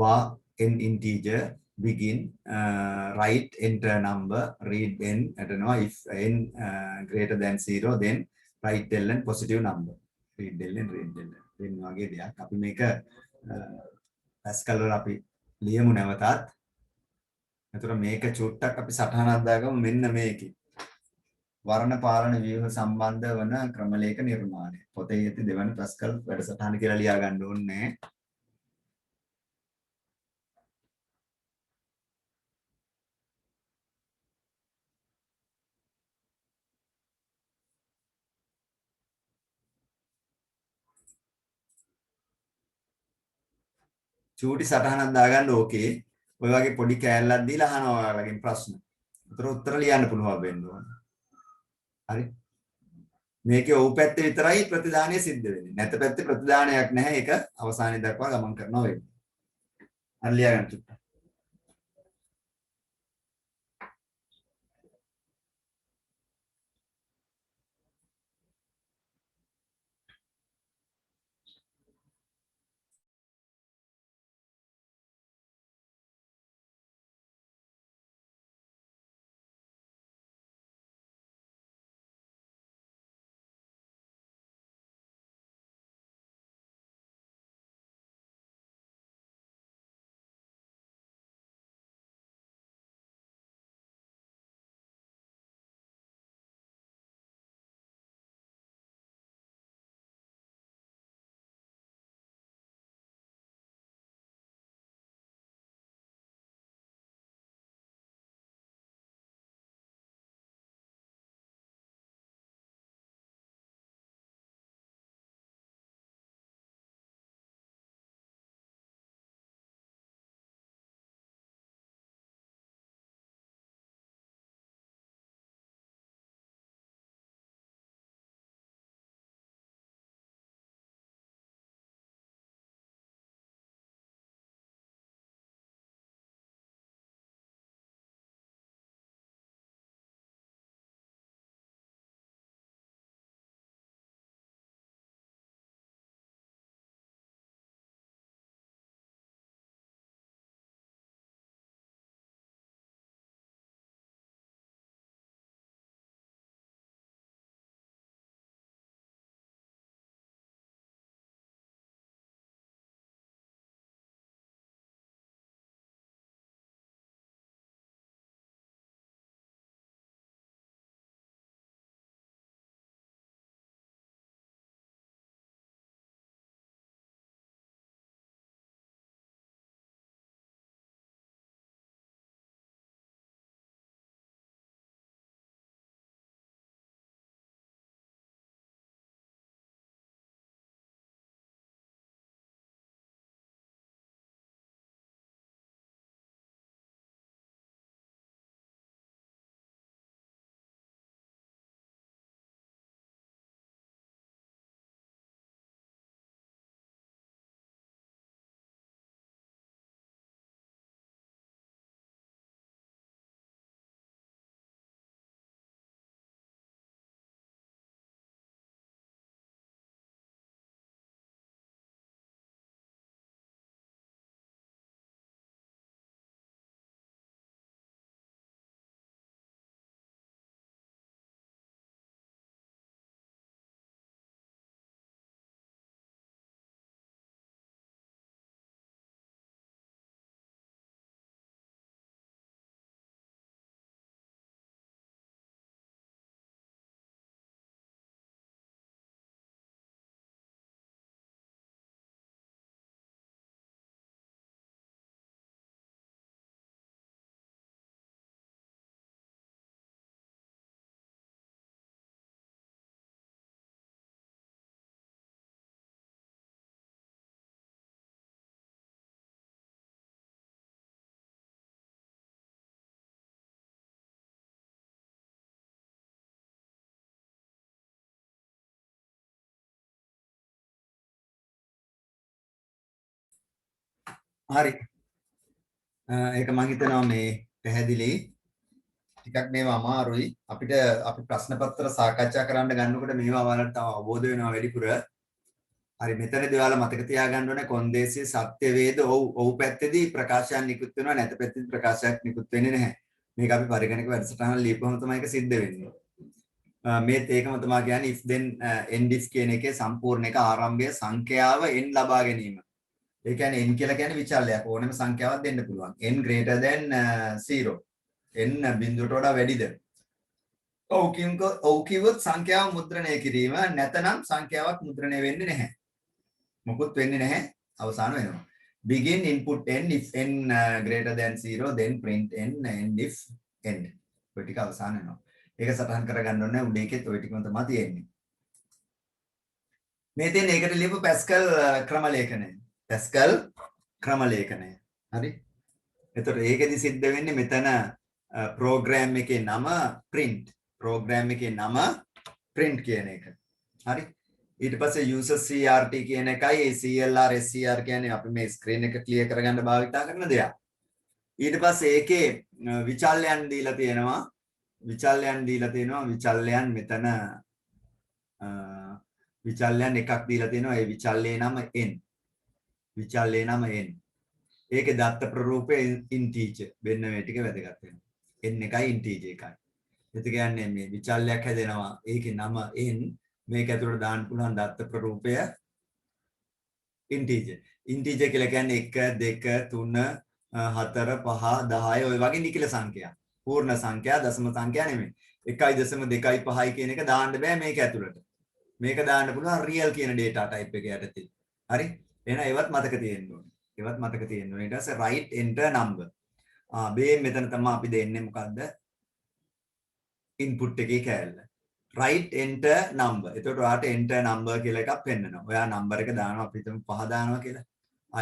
var n integer begin write enter number read n අදනවා if n greater than 0 then write ln positive number read ln වෙන වගේ දෙයක් අපි මේක Pascal වල අපි ලියමු නැවතත්. එතකොට මේක චුට්ටක් අපි සටහනක් දාගමු මෙන්න මේකේ වර්ණ පාලන ව්‍යුහ සම්බන්ධ වන ක්‍රමලේඛ නිර්මාණය. පොතේ ඇති දෙවන Pascal වැඩසටහන කියලා ලියා ගන්න ඕනේ. චූටි සටහනක් දාගන්න ඕකේ. ඔය වගේ පොඩි කෑල්ලක් දීලා අහනවා ඔයාලගෙන් ප්‍රශ්න. උතර උත්තර ලියන්න පුළුවන් වෙන්න ඕන. හරි. මේකේ ඔව් පැත්තේ විතරයි ප්‍රතිදානය සිද්ධ වෙන්නේ. නැත පැත්තේ ප්‍රතිදානයක් නැහැ. ඒක අවසානයේ දක්වා ගමන් කරනවා වෙන්නේ. හරි ලියා ගන්න. හරි. ඒක මම හිතනවා මේ පැහැදිලි. ටිකක් මේවා අමාරුයි. අපිට අපි ප්‍රශ්න පත්‍ර සාකච්ඡා කරන්න ගන්නකොට මේවා වලට තව අවබෝධ වෙනවා වැඩිපුර. හරි මෙතනදී ඔයාලා මතක තියාගන්න ඕනේ කොන්දේසිය සත්‍ය වේද ඔව් පැත්තේදී ප්‍රකාශයන් නිකුත් වෙනවා නැත පැත්තේදී ප්‍රකාශයක් නිකුත් වෙන්නේ නැහැ. මේක අපි පරිගණක වැඩසටහන ලියපුවම තමයි ඒක සිද්ධ වෙන්නේ. මේත් ඒකම තමයි කියන්නේ if then end if කියන එකේ සම්පූර්ණ එක ආරම්භය සංඛ්‍යාව n ලබා ගැනීම. ඒ කියන්නේ n කියලා කියන්නේ විචල්‍යයක් ඕනෑම සංඛ්‍යාවක් දෙන්න පුළුවන්. n greater than 0. n බිඳුවට වඩා වැඩිද? ඔව් කිව්වොත් සංඛ්‍යාව මුද්‍රණය කිරීම නැතනම් සංඛ්‍යාවක් මුද්‍රණය වෙන්නේ නැහැ. මොකුත් වෙන්නේ නැහැ අවසාන වෙනවා. begin input n if n greater than 0 then print n and if n. ඔය ටික අවසාන වෙනවා. ඒක සටහන් කරගන්න ඕනේ උඩ එකෙත් ඔය ටිකම තමයි තියෙන්නේ. මේ තියෙන ඒකට ලියපු පැස්කල් ක්‍රම ලේඛනය. පැස්කල් ක්‍රම ලේඛනය. හරි. එතකොට ඒකෙදි සිද්ධ වෙන්නේ මෙතන ප්‍රෝග්‍රෑම් එකේ නම print. ප්‍රෝග්‍රෑම් එකේ නම print කියන එක. හරි. ඊට පස්සේ user crt කියන එකයි clr scr කියන්නේ අපි මේ ස්ක්‍රීන් එක ක්ලියර් කරගන්න භාවිතා කරන දෙයක්. ඊට පස්සේ ඒකේ විචල්යන් දීලා තියෙනවා. විචල්යන් මෙතන විචල්යන් එකක් දීලා තියෙනවා. ඒ විචල්‍යයේ නම n. විචල්‍යයේ නම n. ඒකේ දත්ත ප්‍රරූපය integer. වෙන මේ ටික වැදගත් වෙනවා. n එකයි integer එකයි. එතකොට කියන්නේ මේ විචල්‍යයක් හැදෙනවා. ඒකේ නම n. මේක ඇතුළට දාන්න පුළුවන් දත්ත ප්‍රරූපය integer. integer කියලා කියන්නේ 1 2 3 4 5 10 ඔය වගේ නිකිල සංඛ්‍යා. පූර්ණ සංඛ්‍යා දශම සංඛ්‍යා නෙමෙයි. 1.25යි කියන එක දාන්න බෑ මේක ඇතුළට. මේක දාන්න පුළුවන් real කියන data type එක යටතේ. හරි? එහෙනම් ඒවත් මතක තියෙන්න ඕනේ. ඊට පස්සේ write enter number. මෙතන තමයි අපි දෙන්නේ මොකද්ද? input එකේ කෑල්ල. write enter number. එතකොට ඔයාලට enter number කියලා එකක් පෙන්නනවා. ඔයා number එක දානවා අපි හිතමු 5 දානවා කියලා.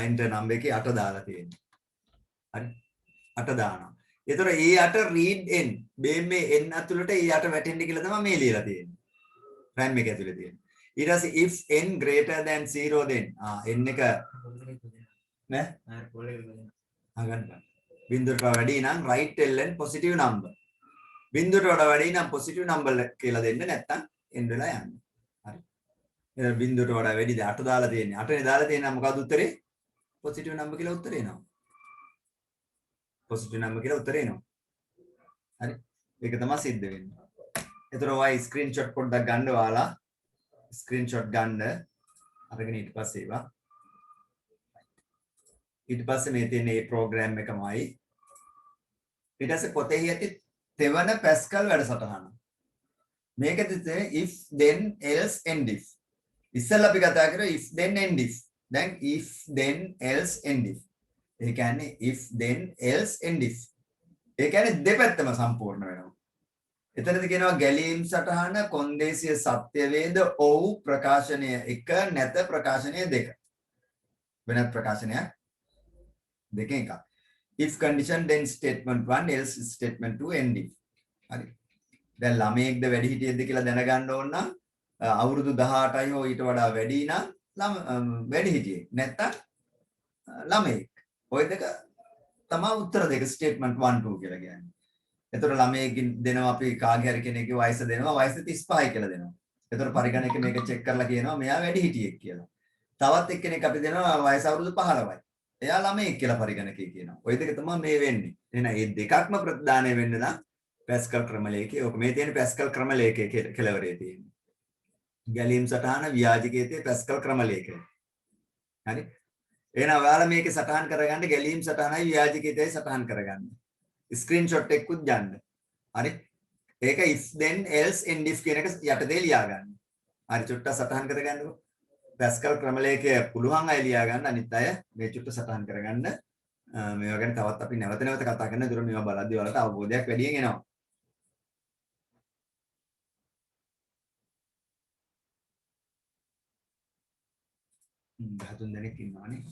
enter number එකේ 8 දාලා තියෙනවා. හරි? 8 දානවා. එතකොට ඒ 8 read n. මේ n ඇතුළට ඒ 8 වැටෙන්නේ කියලා තමයි මේ ලියලා තියෙන්නේ. RAM එක ඇතුළේ තියෙන්නේ. ඊට පස්සේ if n greater than 0 then n එක නෑ ගන්න. බිඳුවට වැඩි නම් write ln positive number. බිඳුවට වඩා වැඩි නම් positive number කියලා දෙන්න නැත්නම් end වෙලා යන්නේ. හරි. එහෙනම් බිඳුවට වඩා වැඩිද 8 දාලා තියෙන්නේ. 8 නේ දාලා තියෙනවා මොකද්ද උත්තරේ? positive number කියලා උත්තරේ එනවා. positive number කියලා උත්තරේ එනවා. හරි. ඒක තමයි සිද්ධ වෙන්නේ. එතකොට ඔය ස්ක්‍රීන්ෂොට් පොඩ්ඩක් ගන්න ඔයාලා. ස්ක්‍රීන්ෂොට් ගන්න. අරගෙන ඊට පස්සේ ඒවා. ඊට පස්සේ මේ තියෙන මේ ප්‍රෝග්‍රෑම් එකමයි. ඊට පස්සේ පොතේ ඇති තෙවන පැස්කල් වැඩසටහන. මේකෙදි තියෙන්නේ if then else end if. ඉස්සෙල්ලා අපි කතා කරා if then end if. දැන් if then else end if. ඒ කියන්නේ if then else end if. ඒ කියන්නේ දෙපැත්තම සම්පූර්ණ වෙනවා. එතනදී කියනවා ගැලීම් සටහන කොන්දේසිය සත්‍ය වේද ඔව් ප්‍රකාශනය 1 නැත ප්‍රකාශනය 2. වෙනත් ප්‍රකාශනයක් දෙකෙන් එකක්. if condition then statement 1 else statement 2 end if. හරි. දැන් ළමයෙක්ද වැඩිහිටියෙක්ද කියලා දැනගන්න ඕන නම් අවුරුදු 18යි හෝ ඊට වඩා වැඩි නම් වැඩිහිටියෙක්. නැත්තම් ළමයෙක්. ඔය දෙක තමයි උත්තර දෙක statement 1 2 කියලා කියන්නේ. එතකොට ළමයෙක්ගෙන් දෙනවා අපි කාගේ හරි කෙනෙක්ගේ වයස දෙනවා වයස 35යි කියලා දෙනවා. එතකොට පරිගණකේ මේක චෙක් කරලා කියනවා මෙයා වැඩිහිටියෙක් කියලා. තවත් එක්කෙනෙක් අපි දෙනවා වයස අවුරුදු 15යි. එයා ළමයෙක් කියලා පරිගණකේ කියනවා. ওই දෙක තමයි මේ වෙන්නේ. එහෙනම් මේ දෙකක්ම ප්‍රතිදානය වෙන්න නම් පැස්කල් ක්‍රම ලේඛය. ඔක මේ තියෙන පැස්කල් ක්‍රම ලේඛය කෙලවරේ තියෙන්නේ. ගැලීම් සටහන ව්‍යාජකයේ තියෙන පැස්කල් ක්‍රම ලේඛය. හරි. එහෙනම් ඔයාලා මේකේ සටහන් කරගන්න ගැලීම් සටහනයි ව්‍යාජකයේ සටහන් කරගන්න. ස්ක්‍රීන්ෂොට් එකකුත් ගන්න. හරි. ඒක if then else end if කියන එක යටතේ ලියා ගන්න. හරි චුට්ටක් සටහන් කරගන්නකො. පැස්කල් ක්‍රම ලේඛය පුළුවන් අය ලියා ගන්න අනිත් අය මේ චුට්ට සටහන් කරගන්න. මේවා ගැන තවත් අපි නැවත කතා කරන. ඒතර මේවා බලද්දී වලට අවබෝධයක් වැඩියෙන් එනවා. 13 දෙනෙක් ඉන්නවනේ.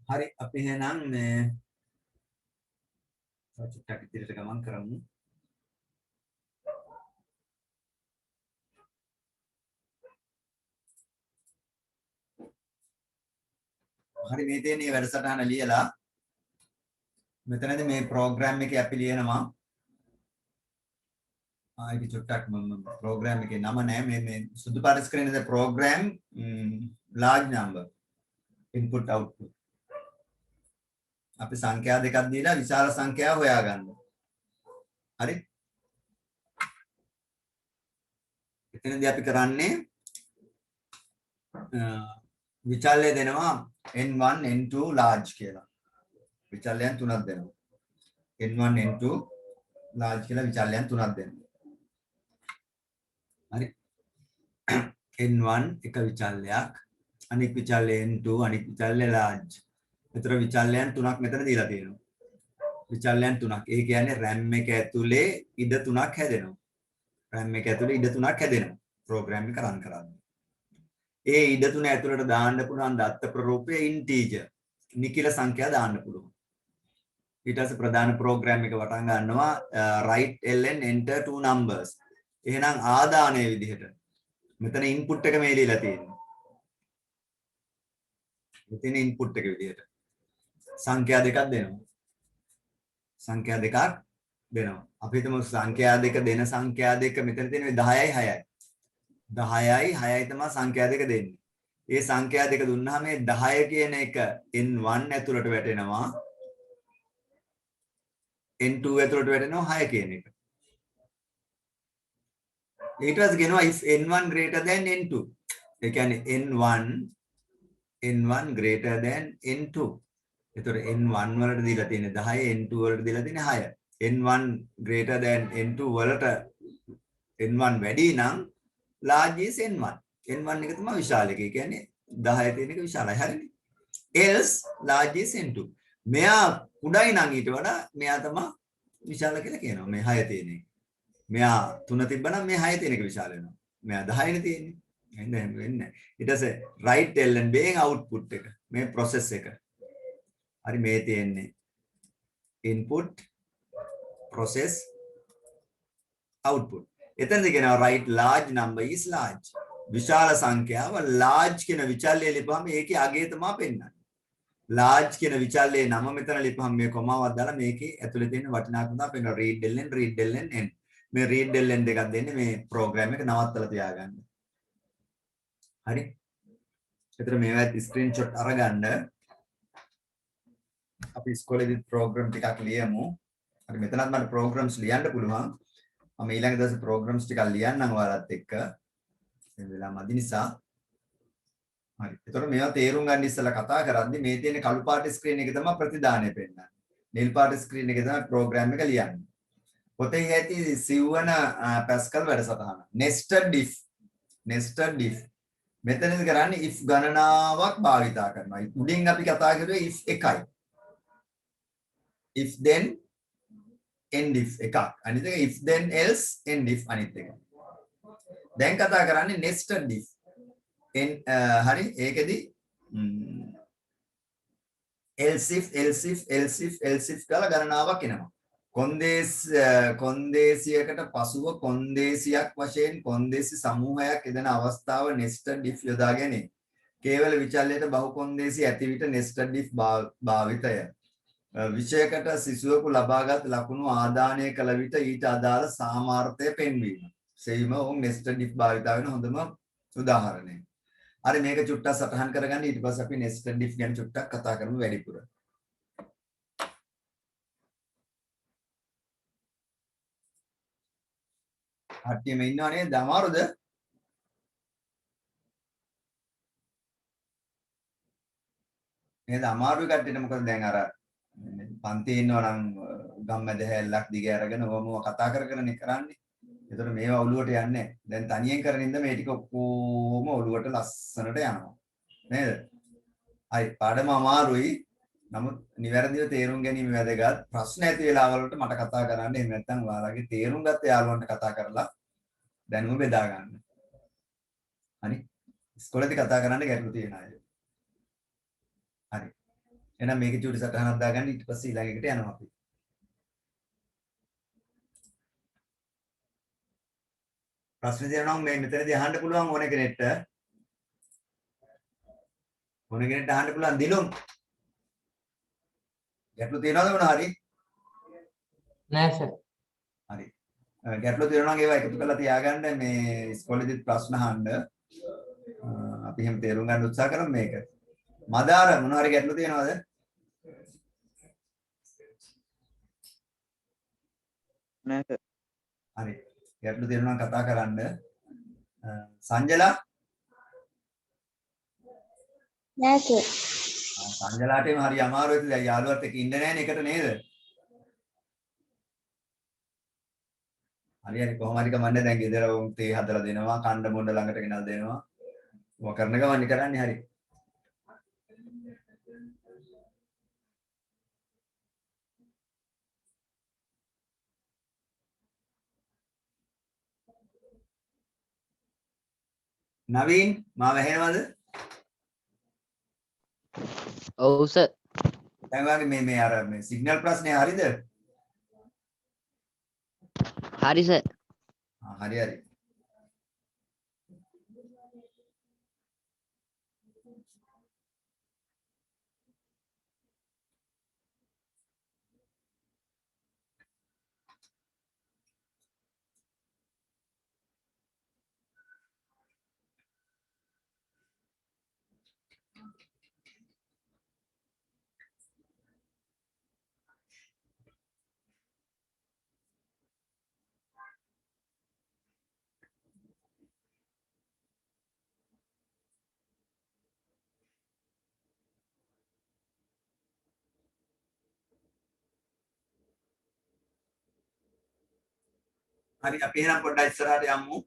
හරි අපි එහෙනම් මේ චුට්ටක් ඉදිරියට ගමන් කරමු. හරි මේ තියෙන මේ වැඩසටහන ලියලා මෙතනදී මේ ප්‍රෝග්‍රෑම් එකේ අපි ලියනවා ඒක චුට්ටක් ප්‍රෝග්‍රෑම් එකේ නම නෑ මේ සුදු පාට ස්ක්‍රීන් එකේ programme large number input output අපි සංඛ්‍යා දෙකක් දීලා විශාල සංඛ්‍යාව හොයාගන්න. හරි? එතනදී අපි කරන්නේ විචල්‍ය දෙනවා n1 n2 large කියලා. විචල්‍යයන් තුනක් දෙනවා. n1 n2 large කියලා විචල්‍යයන් තුනක් දෙනවා. හරි? n1 එක විචල්‍යයක්, අනිත් විචල්‍ය n2, අනිත් විචල්‍ය large. මෙතන විචල්‍යයන් තුනක් මෙතන දීලා තියෙනවා. විචල්‍යයන් තුනක්. ඒ කියන්නේ RAM එක ඇතුලේ ඉඩ තුනක් හැදෙනවා. RAM එක ඇතුලේ ඉඩ තුනක් හැදෙනවා. ප්‍රෝග්‍රෑම් එක රන් කරන්නේ. ඒ ඉඩ තුන ඇතුළට දාන්න පුළුවන් දත්ත ප්‍රරූපය ඉන්ටීජර්. නිකිල සංඛ්‍යා දාන්න පුළුවන්. ඊට පස්සේ ප්‍රධාන ප්‍රෝග්‍රෑම් එක වටන් ගන්නවා write ln enter two numbers. එහෙනම් ආදානයේ විදිහට මෙතන ඉන්පුට් එක මේ දීලා තියෙනවා. මෙතන ඉන්පුට් එක විදිහට සංඛ්‍යා දෙකක් දෙනවා. සංඛ්‍යා දෙකක් දෙනවා. අපි හිතමු සංඛ්‍යා දෙක දෙන සංඛ්‍යා දෙක මෙතන තියෙන්නේ 10යි 6යි. 10යි 6යි තමයි සංඛ්‍යා දෙක දෙන්නේ. ඒ සංඛ්‍යා දෙක දුන්නාම මේ 10 කියන එක n1 ඇතුළට වැටෙනවා. n2 ඇතුළට වැටෙනවා 6 කියන එක. ඊට පස්සේ කියනවා if n1 greater than n2. ඒ කියන්නේ n1 greater than n2. එතකොට n1 වලට දීලා තියෙන්නේ 10, n2 වලට දීලා තියෙන්නේ 6. n1 greater than n2 වලට n1 වැඩි නම් large is n1. n1 එක තමයි විශාල එක. ඒ කියන්නේ 10 තියෙන එක විශාලයි. හරිනේ. else large is n2. මෙයා කුඩයි නම් ඊට වඩා මෙයා තමයි විශාල කියලා කියනවා. මේ 6 තියෙන එක. මෙයා 3 තිබ්බනම් මේ 6 තියෙන එක විශාල වෙනවා. මෙයා 10නේ තියෙන්නේ. එහෙනම් එහෙම වෙන්නේ නැහැ. ඊට පස්සේ write ln being output එක. මේ process එක. හරි මේ තියෙන්නේ input process output. එතනදී කියනවා write large number is large. විශාල සංඛ්‍යාව large කියන විචල්‍යය ලියපුවම ඒකේ අගය තමයි පෙන්වන්නේ. large කියන විචල්‍යයේ නම මෙතන ලියපුවම මේ කොමාවක් දාලා මේකේ ඇතුලේ තියෙන වටිනාකම තමයි පෙන්වනවා. read ln n. මේ read ln දෙකක් දෙන්නේ මේ ප්‍රෝග්‍රෑම් එක නවත්තලා තියාගන්න. හරි? ඒතර මේවත් ස්ක්‍රීන්ෂොට් අරගන්න. අපි ඉස්කෝලේදී ප්‍රෝග්‍රෑම් ටිකක් ලියමු. හරි මෙතනත් මට ප්‍රෝග්‍රෑම්ස් ලියන්න පුළුවන්. මම ඊළඟ දවසේ ප්‍රෝග්‍රෑම්ස් ටිකක් ලියන්නම් ඔයාලත් එක්ක. මේ වෙලාව මදි නිසා. හරි. ඒතකොට මේවා තේරුම් ගන්න ඉස්සෙල්ලා කතා කරද්දි මේ තියෙන කළු පාට ස්ක්‍රීන් එකේ තමයි ප්‍රතිදානය පෙන්නන්නේ. නිල් පාට ස්ක්‍රීන් එකේ තමයි ප්‍රෝග්‍රෑම් එක ලියන්නේ. පොතේ ඇති සිව්වන පැස්කල් වැඩසටහන. nested if. මෙතනදී කරන්නේ if ගණනාවක් භාවිතා කරනවා. උඩින් අපි කතා කරුවේ if එකයි. if then end if එකක්. අනිත් එක if then else end if අනිත් එක. දැන් කතා කරන්නේ nested if. හරි ඒකෙදි else if කියලා ගණනාවක් එනවා. කොන්දේසියකට පසුව කොන්දේසියක් වශයෙන් කොන්දේසි සමූහයක් යෙදෙන අවස්ථාව nested if යොදා ගැනීම. කේවල විචල්‍යයට බහු කොන්දේසි ඇති විට nested if භාවිතය. විෂයකට සිසුවෙකු ලබාගත් ලකුණු ආදානය කළ විට ඊට අදාළ සාමාර්ථය පෙන්වීම. සෙයිම උන් nested if භාවිත වෙන හොඳම උදාහරණය. හරි මේක චුට්ටක් සටහන් කරගන්න ඊට පස්සේ අපි nested if ගැන චුට්ටක් කතා කරමු වැඩිපුර. කට්ටියම ඉන්නව නේද? අමාරුද? නේද අමාරුයි කට්ටියට මොකද දැන් අර පන්තියේ ඉන්නව නම් ගම්මැද හැල්ලක් දිග අරගෙන ඔවම කතා කරගෙනනේ කරන්නේ. ඒතර මේවා ඔළුවට යන්නේ නැහැ. දැන් තනියෙන් කරන ඉඳ මේ ටික ඔක්කොම ඔළුවට ලස්සනට යනවා. නේද? හරි පාඩම අමාරුයි. නමුත් නිවැරදිව තේරුම් ගැනීම වැදගත්. ප්‍රශ්න ඇති වෙලාවලට මට කතා කරන්න. එහෙම නැත්නම් ඔයාලගේ තේරුම් ගත්ත යාළුවන්ට කතා කරලා දැනුම බෙදා ගන්න. හරි. ඉස්කෝලේදී කතා කරන්න ගැටලු තියෙන අය. හරි. එහෙනම් මේකේ චූටි සටහනක් දාගන්න ඊට පස්සේ ඊළඟ එකට යනවා අපි. ප්‍රශ්න තියෙනවා නම් මේ මෙතනදී අහන්න පුළුවන් ඕන කෙනෙක්ට. ඕන කෙනෙක්ට අහන්න පුළුවන් දිලුම්. ගැටලු තියෙනවද මොනවා හරි? නෑ සර්. හරි. ගැටලු තියෙනවා නම් ඒවා එකතු කරලා තියාගන්න මේ ඉස්කෝලේදීත් ප්‍රශ්න අහන්න. අපි හැම තේරුම් ගන්න උත්සාහ කරමු මේක. මදාර මොනවා හරි ගැටලු තියෙනවද? නෑ සර්. හරි. ගැටලු තියෙනවා නම් කතා කරන්න. සංජලා නෑ සර්. සංජලාටම හරි අමාරුයි දැන් යාළුවත් එක්ක ඉන්න නෑනේ එකට නේද? හරි හරි කොහොම හරි කමන්නේ දැන් ගෙදර උන් තේ හදලා දෙනවා කණ්ඩ මොණ්ඩ ළඟට ගෙනල්ලා දෙනවා. ඔය කරන ගමන් කරන්නේ හරි. නවීන් මාව ඇහෙනවද? ඔව් සර්. දැන් වාගේ මේ අර මේ සිග්නල් ප්‍රශ්නේ හරිද? හරි සර්. හරි හරි. හරි අපි එහෙනම් පොඩ්ඩක් ඉස්සරහට යමු.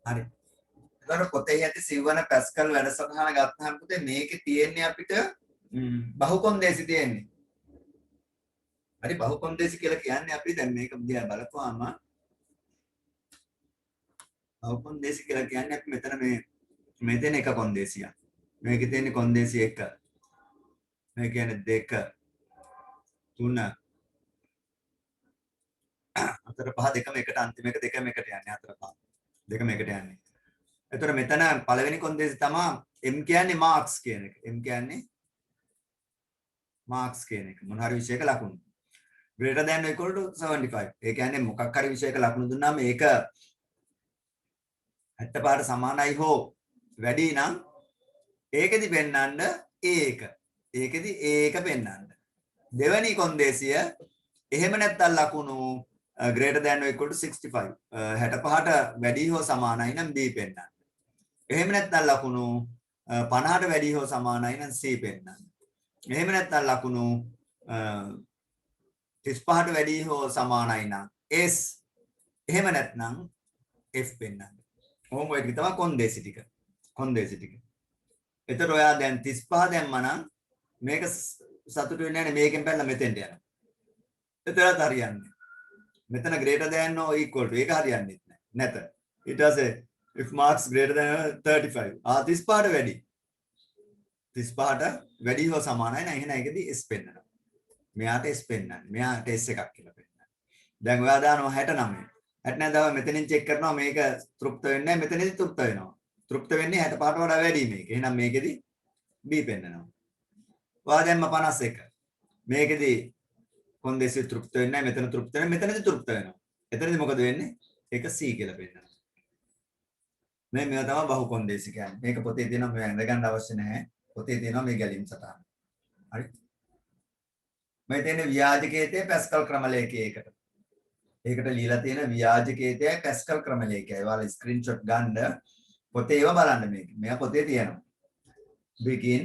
හරි. එතකොට පොතේ ඇති සිව්වන පැස්කල් වැඩසටහන ගත්තාම පුතේ මේකේ තියෙන්නේ අපිට බහුකොන්දේසි තියෙන්නේ. හරි බහුකොන්දේසි කියලා කියන්නේ අපි දැන් මේක දිහා බලපුවාම බහුකොන්දේසි කියලා කියන්නේ අපි මෙතන මේ තියෙන එක කොන්දේසියක්. මේකේ තියෙන කොන්දේසි 1. මේ කියන්නේ 2 3 4 5 දෙකම එකට අන්තිම එක දෙකම එකට යන්නේ 4 5 දෙකම එකට යන්නේ. එතකොට මෙතන පළවෙනි කොන්දේසි තමයි m කියන්නේ මාක්ස් කියන එක. m කියන්නේ මාක්ස් කියන එක. මොන හරි විෂයක ලකුණු. greater than or equal to 75. ඒ කියන්නේ මොකක් හරි විෂයක ලකුණු දුන්නාම ඒක 75ට සමානයි හෝ වැඩි නම් ඒකෙදි පෙන්නන්න ඒක. ඒකෙදි ඒක පෙන්නන්න. දෙවෙනි කොන්දේසිය එහෙම නැත්නම් ලකුණු greater than or equal to 65. 65ට වැඩි හෝ සමානයි නම් b පෙන්නන්න. එහෙම නැත්නම් ලකුණු 50ට වැඩි හෝ සමානයි නම් c පෙන්නන්න. එහෙම නැත්නම් ලකුණු 35ට වැඩි හෝ සමානයි නම් s. එහෙම නැත්නම් f පෙන්නන්න. ඕම ඔය ටික තමයි කොන්දේසි ටික. කොන්දේසි ටික. එතකොට ඔයා දැන් 35 දැම්මා නම් මේක සතුටු වෙන්නේ නැහැ මේකෙන් පැනලා මෙතෙන්ට යනවා. එතනත් හරියන්නේ. මෙතන greater than or equal to ඒක හරියන්නේ නැහැ. නැත. ඊට පස්සේ if marks greater than 35. 35ට වැඩි. 35ට වැඩි හෝ සමානයි නම් එහෙනම් ඒකදී s පෙන්නනවා. මෙයාට s පෙන්නන්නේ. මෙයාට s එකක් කියලා පෙන්නන්නේ. දැන් ඔයා දානවා 69. 69 දාව මෙතනින් චෙක් කරනවා මේක තෘප්ත වෙන්නේ නැහැ මෙතනදී තෘප්ත වෙනවා. තෘප්ත වෙන්නේ 65ට වඩා වැඩි මේක. එහෙනම් මේකෙදි b පෙන්නනවා. ඔයා දැම්ම 51. මේකෙදි කොන්දේසි තෘප්ත වෙන්නේ නැහැ මෙතන තෘප්ත වෙනවා මෙතනදී තෘප්ත වෙනවා. එතනදී මොකද වෙන්නේ? ඒක c කියලා පෙන්නනවා. මේවා තමයි බහු කොන්දේසි කියන්නේ. මේක පොතේ තියෙනවා මේ ඇඳ ගන්න අවශ්‍ය නැහැ. පොතේ තියෙනවා මේ ගැලීම් සටහන. හරි. මේ තියෙන ව්‍යාජකේතේ පැස්කල් ක්‍රම ලේඛයකට. ඒකට ලියලා තියෙන ව්‍යාජකේතේ පැස්කල් ක්‍රම ලේඛය. ඒවල ස්ක්‍රීන්ෂොට් ගන්න පොතේ ඒවා බලන්න මේක. මේවා පොතේ තියෙනවා. begin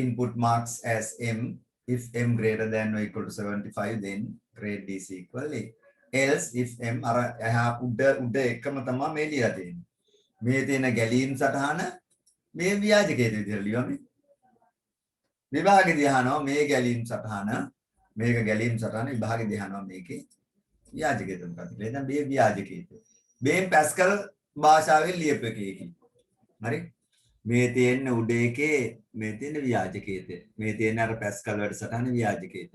input marks as m if m greater than or equal to 75 then grade d is equal a. else if m අර එහා උඩ එකම තමයි මේ ලියලා තියෙන්නේ. මේ තියෙන ගැලීම් සටහන මේ ව්‍යාජකයේ විදිහට ලියන්නේ. විභාගෙදී අහනවා මේ ගැලීම් සටහන මේක ගැලීම් සටහන විභාගෙදී අහනවා මේකේ ව්‍යාජකේත මොකක්ද කියලා. දැන් මේ ව්‍යාජකේත. මේ පැස්කල් භාෂාවෙන් ලියපු එකේකි. හරි? මේ තියෙන උඩ එකේ මේ තියෙන ව්‍යාජකේත. මේ තියෙන අර පැස්කල් වැඩසටහන ව්‍යාජකේත.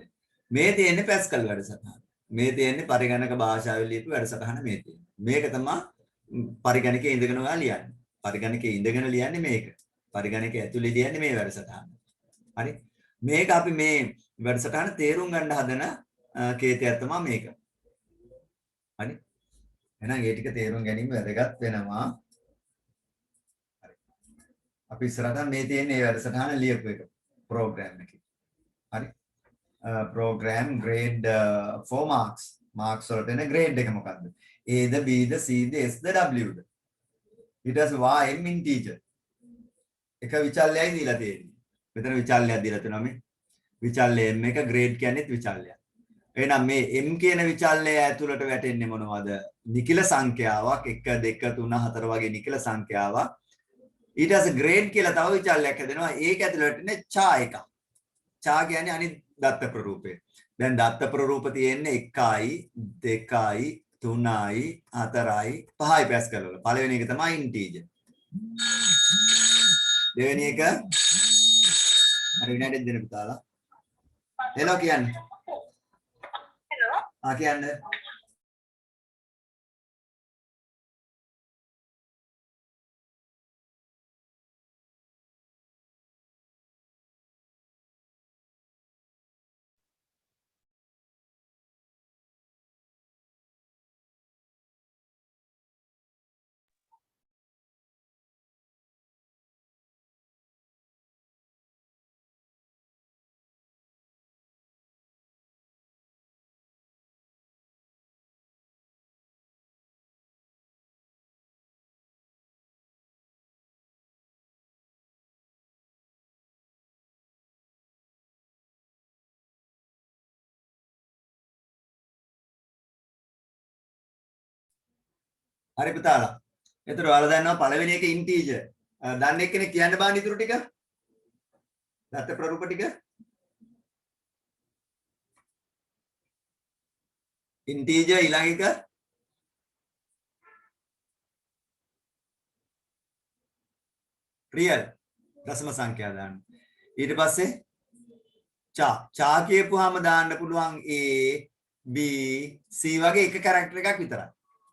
මේ තියෙන්නේ පැස්කල් වැඩසටහන. මේ තියෙන්නේ පරිගණක භාෂාවෙන් ලියපු වැඩසටහන මේ තියෙන්නේ. මේක තමයි පරිගණකයේ ඉඳගෙන ඔයා ලියන්නේ. පරිගණකයේ ඉඳගෙන ලියන්නේ මේක. පරිගණකයේ ඇතුලේ ලියන්නේ මේ වැඩසටහන. හරි? මේක අපි මේ වැඩසටහන තේරුම් ගන්න හදන කේතයක් තමයි මේක. හරි? එහෙනම් ඒ ටික තේරුම් ගැනීම වැදගත් වෙනවා. හරි. අපි ඉස්සරහට මේ තියෙන මේ වැඩසටහන ලියපු එක ප්‍රෝග්‍රෑම් එකේ. හරි? program grade 4 marks වලට එන grade එක මොකක්ද? A the B the C the S the W ද? ඊට පස්සේ y m integer එක විචල්‍යයි දීලා තියෙන්නේ. මෙතන විචල්‍යයක් දීලා තියෙනවා මේ. විචල්‍ය m එක grade කියන්නේත් විචල්‍යයක්. එහෙනම් මේ m කියන විචල්‍යය ඇතුළට වැටෙන්නේ මොනවද? නිකිල සංඛ්‍යාවක් 1 2 3 4 වගේ නිකිල සංඛ්‍යාවක්. ඊට පස්සේ grade කියලා තව විචල්‍යයක් හැදෙනවා. ඒක ඇතුළට වැටෙන්නේ ඡා එකක්. ඡා කියන්නේ අනිත් දත්ත ප්‍රරූපය. දැන් දත්ත ප්‍රරූප තියෙන්නේ 1යි 2යි 3යි 4යි 5යි පැස්කල් වල. පළවෙනි එක තමයි ඉන්ටීජර්. දෙවෙනි එක හරි විනාඩියක් දෙන්න පුතාලා. හෙලෝ කියන්නේ. හෙලෝ. කියන්නේ. හරි පුතාලා. එතකොට ඔයාලා දන්නවා පළවෙනි එක ඉන්ටීජර්. දන්නේ කෙනෙක් කියන්න බෑ ඉතුරු ටික. දත්ත ප්‍රරූප ටික. ඉන්ටීජර් ඊළඟ එක රියල් දශම සංඛ්‍යා දාන්න. ඊට පස්සේ චා කියපුවාම දාන්න පුළුවන් A B C වගේ එක කැරක්ටර් එකක් විතරයි.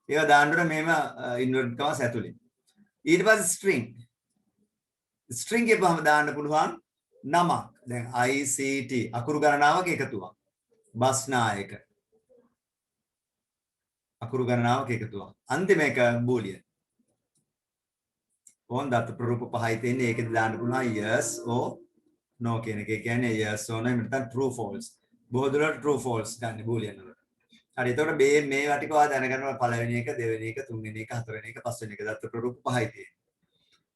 ඒවා දාන්න ඕන මේම ඉන්වර්ට් කමස් ඇතුලේ. ඊට පස්සේ ස්ට්‍රින්ග් කියපුවාම දාන්න පුළුවන් නමක්. දැන් ICT අකුරු ගණනාවක එකතුවක්. බස්නායක අකුරු ගණනාවක එකතුවක්. අන්තිම එක බූලියන්. ඕන් දත්ත ප්‍රරූප පහයි තියෙන්නේ ඒකෙදි දාන්න පුළුවන් yes or no කියන එක. ඒ කියන්නේ yes or no එහෙම නැත්නම් true false. බොහෝ දුරට true false ගන්න බූලියන් වල. හරි එතකොට මේ ටික ඔයා දැනගන්නවා පළවෙනි එක දෙවෙනි එක තුන්වෙනි එක හතරවෙනි එක පස්වෙනි එක දත්ත ප්‍රරූප පහයි තියෙන්නේ.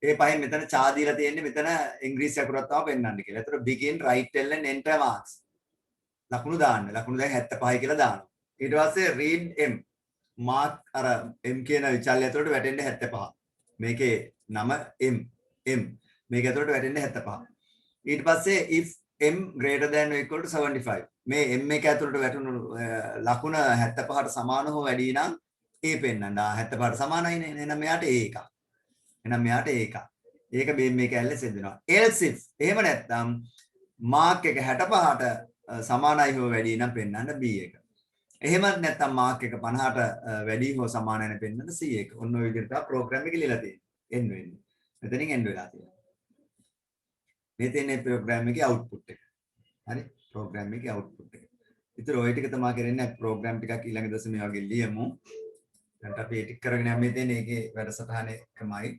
ඒ පහෙන් මෙතන චා දීලා තියෙන්නේ මෙතන ඉංග්‍රීසි අකුරක් තමයි පෙන්වන්න කියලා. එතකොට begin write tell and enter marks. ලකුණු දාන්න. ලකුණු දැන් 75 කියලා දානවා. ඊට පස්සේ read m mark අර m කියන විචල්‍ය ඇතුළට වැටෙන්නේ 75. මේකේ නම m මේක ඇතුළට වැටෙන්නේ 75. ඊට පස්සේ if m greater than or equal to 75 මේ m එක ඇතුළට වැටුණු ලකුණ 75ට සමාන හෝ වැඩි නම් a පෙන්නන්න. 75ට සමානයිනේ. එහෙනම් මෙයාට a එකක්. එහෙනම් මෙයාට a එකක්. ඒක මේක ඇල්ලේ සෙදෙනවා. else if එහෙම නැත්නම් මාක් එක 65ට සමානයි හෝ වැඩි නම් පෙන්නන්න b එක. එහෙමත් නැත්නම් මාක් එක 50ට වැඩි හෝ සමාන නැ පෙන්නන්න c එක. ඔන්න ඔය විදිහට තමයි ප්‍රෝග්‍රෑම් එක ලියලා තියෙන්නේ. end වෙන්නේ. මෙතනින් end වෙලා තියෙනවා. මේ තියෙන්නේ ප්‍රෝග්‍රෑම් එකේ output එක. හරි? ප්‍රෝග්‍රෑම් එකේ output එක. ඉතින් ඔය ටික තමයි කරන්නේ ප්‍රෝග්‍රෑම් ටිකක් ඊළඟ දශමයේ වගේ ලියමු. දැන් අපි ඒ ටික කරගෙන යන්නේ තියෙන්නේ ඒකේ වැඩසටහනේ එකමයි.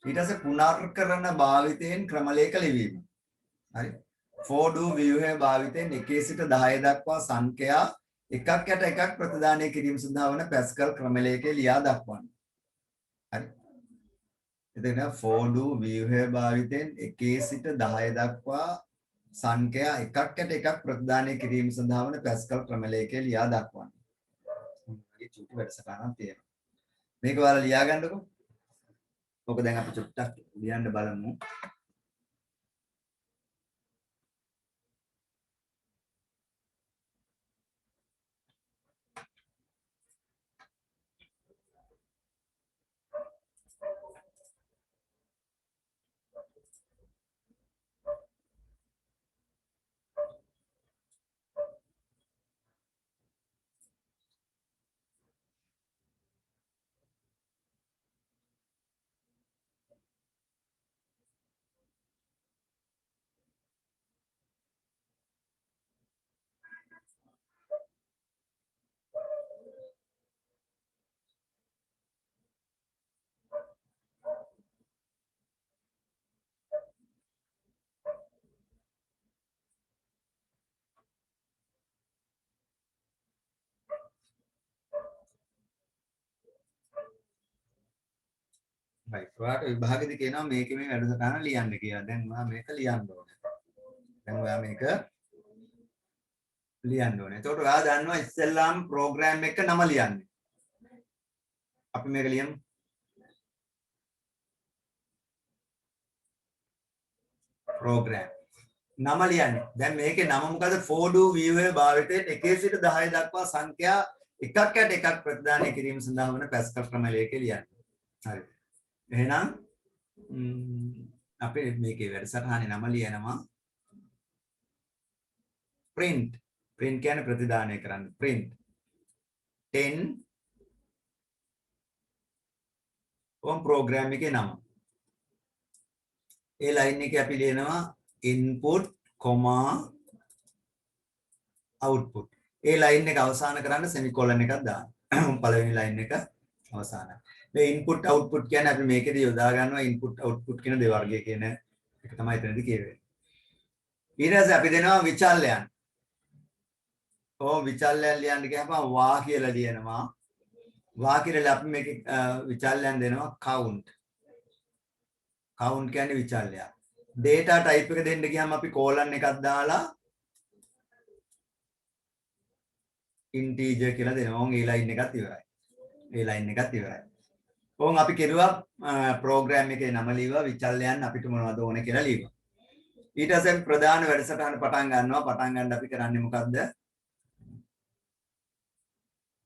ඊට පස්සේ පුනර්කරන භාවිතයෙන් ක්‍රමලේඛ ලිවීම. හරි? for do view භාවිතයෙන් 1 සිට 10 දක්වා සංඛ්‍යා එකක් යට එකක් ප්‍රතිදානය කිරීම සඳහා වන පැස්කල් ක්‍රමලේඛය ලියා දක්වන්න. හරි? එතන for do view භාවිතයෙන් 1 සිට 10 දක්වා සංඛ්‍යා එකක් යට එකක් ප්‍රතිදානය කිරීම සඳහා වන පැස්කල් ක්‍රමලේඛය ලියා දක්වන්න. මේ චුටි වැඩසටහනක් තියෙනවා. මේක ඔයාලා ලියා ගන්නකො. ඔක දැන් අපි චුට්ටක් ලියන්න බලමු. right ඔයාට විභාගෙදි කියනවා මේකේ මේ වැඩසටහන ලියන්න කියලා. දැන් ඔයා මේක ලියන්න ඕනේ. දැන් ඔයා මේක ලියන්න ඕනේ. එතකොට ඔයා දන්නවා ඉස්සෙල්ලාම ප්‍රෝග්‍රෑම් එක නම ලියන්නේ. අපි මේක ලියමු. ප්‍රෝග්‍රෑම් නම ලියන්නේ. දැන් මේකේ නම මොකද? for do viewer භාවිතයෙන් 1 සිට 10 දක්වා සංඛ්‍යා එකක් යට එකක් ප්‍රතිදානය කිරීම සඳහා වන පැස්කල් ක්‍රමලයක ලියන්නේ. හරි. එහෙනම් අපේ මේකේ වැඩසටහනේ නම ලියනවා print. print කියන්නේ ප්‍රතිදානය කරන්න. print 10 on program එකේ නම. ඒ line එකේ අපි ලියනවා input, output. ඒ line එක අවසන් කරන්න semicolon එකක් දාන්න. පළවෙනි line එක අවසానයි. මේ input output කියන්නේ අපි මේකේදී යොදා ගන්නවා input output කියන දෙවර්ගය කියන එක තමයි එතනදී කියවෙන්නේ. ඊට පස්සේ අපි දෙනවා විචල්යන්. විචල්යන් ලියන්න ගියාම වා කියලා ලියනවා. වා කියලා අපි මේකේ විචල්යන් දෙනවා count. count කියන්නේ විචල්යන්. data type එක දෙන්න ගියාම අපි colon එකක් දාලා integer කියලා දෙනවා. ඕන් ඒ line එකත් ඉවරයි. ඒ line එකත් ඉවරයි. ඕන් අපි කෙරුවා program එකේ නම ලියුවා විචල්යන් අපිට මොනවද ඕනේ කියලා ලියුවා. ඊට පස්සේ ප්‍රධාන වැඩසටහන පටන් ගන්නවා. පටන් ගන්න අපි කරන්නේ මොකද්ද?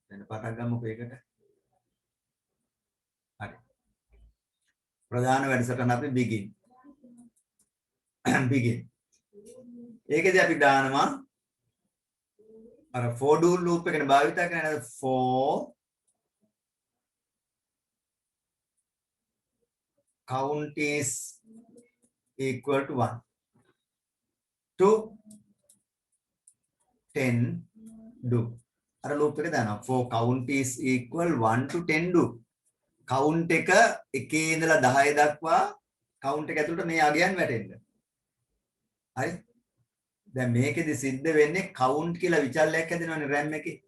දැන් පටන් ගමුකෝ ඒකට. හරි. ප්‍රධාන වැඩසටහන අපි begin. begin. ඒකදී අපි දානවා අර for do loop එකනේ භාවිත කරන්නේ for count is equal to 1 to 10 do. අර loop එක දානවා for count is equal 1 to 10 do. count එක 1 ඉඳලා 10 දක්වා count එක ඇතුළට මේ අගයන් වැටෙන්න. හරි. දැන් මේකෙදි සිද්ධ වෙන්නේ count කියලා විචල්යක් හැදෙනවනේ RAM එකේ.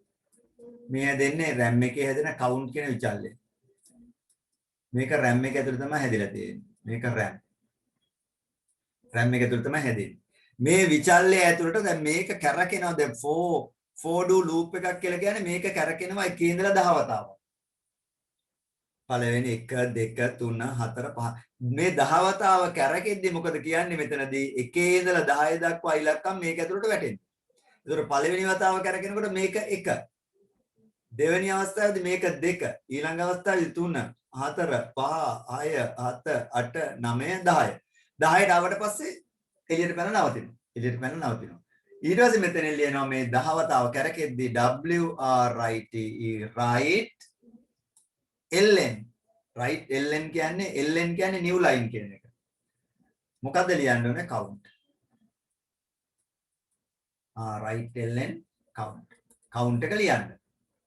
මේ දෙන්නේ RAM එකේ හැදෙන count කියන විචල්ය. මේක RAM එක ඇතුළේ තමයි හැදිලා තියෙන්නේ. මේක RAM. RAM එක ඇතුළේ තමයි හැදෙන්නේ. මේ විචල්ය ඇතුළට දැන් මේක කැරකෙනවා. දැන් for do loop එකක් කියලා කියන්නේ මේක කැරකෙනවා 1 ඉඳලා 10 වතාවක්. පළවෙනි 1 2 3 4 5 මේ 10 වතාව කැරකෙද්දී මොකද කියන්නේ මෙතනදී 1 ඉඳලා 10 දක්වා ඉලක්කම් මේක ඇතුළට වැටෙනවා. ඒතකොට පළවෙනි වතාව කැරකෙනකොට මේක 1. දෙවෙනි අවස්ථාවේදී මේක 2. ඊළඟ අවස්ථාවේදී 3 4 5 6 7 8 9 10. 10ට ආවට පස්සේ එළියට පැන නවතිනවා. එළියට පැන නවතිනවා. ඊට පස්සේ මෙතන ලියනවා මේ 10 වතාව කැරකෙද්දී WRITE write ln right ln කියන්නේ new line කියන එක. මොකද්ද ලියන්න ඕනේ count. right ln count. count එක ලියන්න.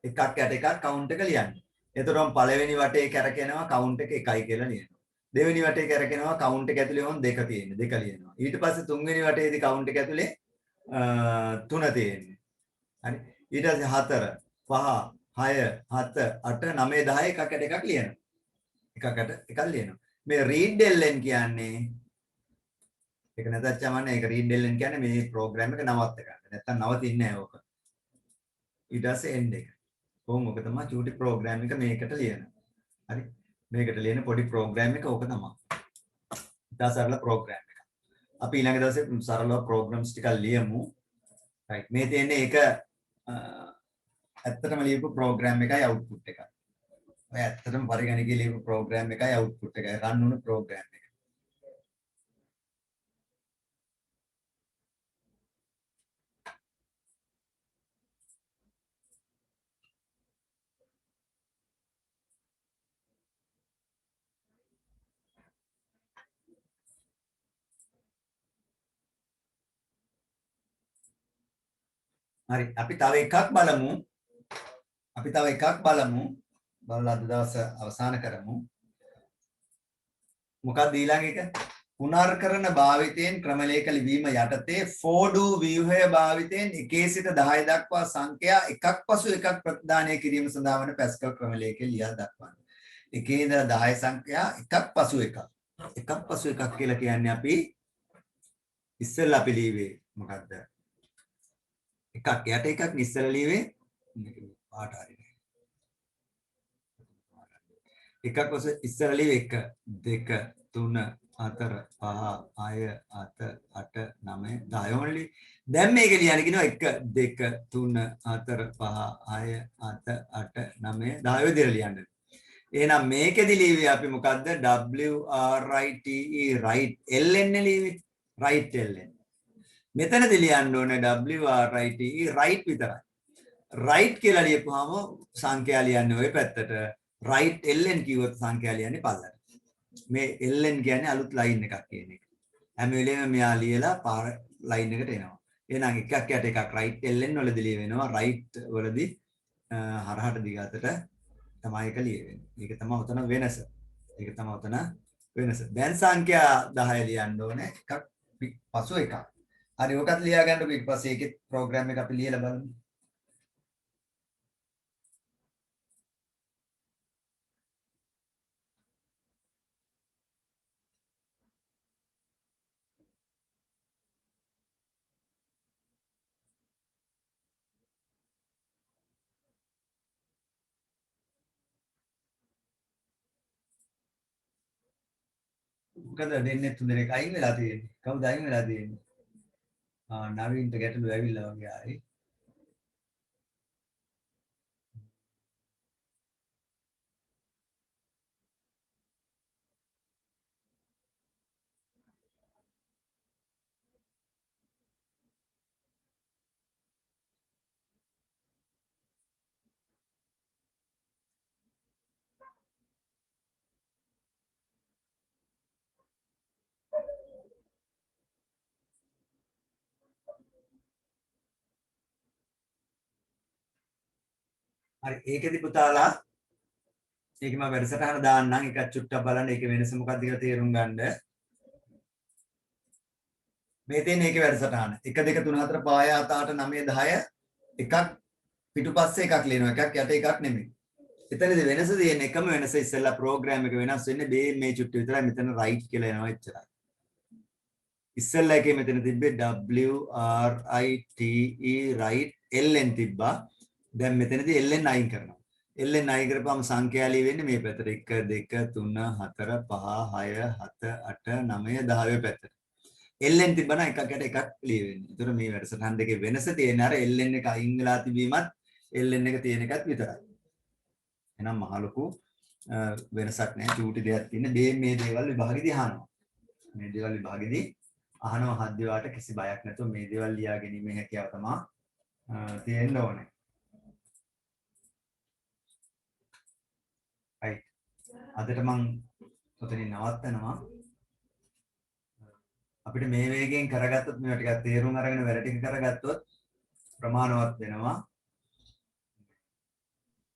එකක් යට එකක් count එක ලියන්න. එතකොට පළවෙනි වටේ කැරකෙනවා count එක 1යි කියලා ලියනවා. දෙවෙනි වටේ කැරකෙනවා count එක ඇතුලේ වොන් 2 තියෙන්නේ. 2 ලියනවා. ඊට පස්සේ තුන්වෙනි වටේදී count එක ඇතුලේ 3 තියෙන්නේ. හරි. ඊට පස්සේ 4 5 6 7 8 9 10 එකකට එකක් ලියනවා. එකකට එකක් ලියනවා. මේ read ln කියන්නේ ඒක නැතත් චමන්නේ ඒක read ln කියන්නේ මේ ප්‍රෝග්‍රෑම් එක නවත්ත ගන්න. නැත්තම් නවතින්නේ නැහැ ඕක. ඊට පස්සේ end එක. කොහොම ඔක තමයි චූටි ප්‍රෝග්‍රෑම් එක මේකට ලියනවා. හරි. මේකට ලියන පොඩි ප්‍රෝග්‍රෑම් එක ඕක තමයි. ඉතා සරල ප්‍රෝග්‍රෑම් එක. අපි ඊළඟ දවසේ සරල ප්‍රෝග්‍රෑම්ස් ටිකක් ලියමු. right. මේ තියෙන්නේ ඒක ඇත්තටම ලියපු ප්‍රෝග්‍රෑම් එකයි අවුට්පුට් එකයි. ඔය ඇත්තටම පරිගණකයේ ලියපු ප්‍රෝග්‍රෑම් එකයි අවුට්පුට් එකයි රන් වුණු ප්‍රෝග්‍රෑම් එක. හරි අපි තව එකක් බලමු. බලලා අද දවස අවසන් කරමු. මොකක්ද ඊළඟ එක? පුනර්කරන භාවිතයෙන් ක්‍රමලේඛ ලිවීම යටතේ for do viewer භාවිතයෙන් 1 සිට 10 දක්වා සංඛ්‍යා එකක් පසු එකක් ප්‍රතිදානය කිරීම සඳහා වන පැස්කල් ක්‍රමලේඛය ලියා දක්වන්න. එකේ ඉඳලා 10 සංඛ්‍යා එකක් පසු එකක්. එකක් පසු එකක් කියලා කියන්නේ අපි ඉස්සෙල්ලා අපි ලියුවේ මොකද්ද? එකක් යට එකක් ඉස්සෙල්ලා ලියුවේ පාට හරිනේ. එකක් පසු ඉස්සෙල්ලා ලියුවේ 1 2 3 4 5 6 7 8 9 10 ඕනලි. දැන් මේක ලියන්න කියනවා 1 2 3 4 5 6 7 8 9 10 විදිහට ලියන්න. එහෙනම් මේකෙදි ලියුවේ අපි මොකද්ද? WRITE right LN ලියුවේ. right LN. මෙතනදී ලියන්න ඕනේ WRITE right විතරයි. right කියලා ලියපුවාම සංඛ්‍යා ලියන්නේ ওই පැත්තට. right LN කිව්වොත් සංඛ්‍යා ලියන්නේ පල්ලට. මේ LN කියන්නේ අලුත් ලයින් එකක් කියන එක. හැම වෙලේම මෙයා ලියලා පාර ලයින් එකට එනවා. එහෙනම් එකක් යට එකක් right LN වලදී ලියවෙනවා. right වලදී හරහට දිගට තමයි එක ලියවෙන්නේ. ඒක තමයි උතන වෙනස. ඒක තමයි උතන වෙනස. දැන් සංඛ්‍යා 10 ලියන්න ඕනේ. එකක් පසු එකක්. හරි ඔකත් ලියා ගන්නකො ඊට පස්සේ ඒකේ ප්‍රෝග්‍රෑම් එක අපි ලියලා බලමු. මොකද දෙන්නේ තුන් දෙනෙක් අයින් වෙලා තියෙන්නේ. කවුද අයින් වෙලා තියෙන්නේ? නවීන්ට ගැටලු ඇවිල්ලා වගේ ආයි. හරි ඒකෙදි පුතාලා ඒක මම වැඩසටහන දාන්නම් එකක් චුට්ටක් බලන්න ඒකේ වෙනස මොකක්ද කියලා තේරුම් ගන්න. මේ තියෙන ඒකේ වැඩසටහන 1 2 3 4 5 6 8 9 10 එකක් පිටුපස්සේ එකක් ලියනවා එකක් යට එකක් නෙමෙයි. එතනදී වෙනස තියෙන එකම වෙනස ඉස්සෙල්ලා ප්‍රෝග්‍රෑම් එක වෙනස් වෙන්නේ මේ චුට්ට විතරයි මෙතන රයිට් කියලා එනවා එච්චරයි. ඉස්සෙල්ලා එකේ මෙතන තිබ්බේ WRITE right LN තිබ්බා. දැන් මෙතනදී LN අයින් කරනවා. LN අයින් කරපුවම සංඛ්‍යා ලියවෙන්නේ මේ පැත්තට 1 2 3 4 5 6 7 8 9 10 පැත්තට. LN තිබ්බනම් එකක් යට එකක් ලියවෙන්නේ. ඒතර මේ වැඩසටහන් දෙකේ වෙනස තියෙන අර LN එක අයින් වෙලා තිබීමත් LN එක තියෙන එකත් විතරයි. එහෙනම් මහ ලොකු වෙනසක් නැහැ. චූටි දෙයක් තියෙන මේ දේවල් විභාගෙදී අහනවා. මේ දේවල් විභාගෙදී අහනවා හද්දේවාට කිසි බයක් නැතුව මේ දේවල් ලියා ගැනීමේ හැකියාව තමයි තියෙන්න ඕනේ. right. අදට මම ඔතනින් නවත්තනවා. අපිට මේ වේගයෙන් කරගත්තොත් මේවා ටිකක් තේරුම් අරගෙන වැඩ ටික කරගත්තොත් ප්‍රමාණවත් වෙනවා.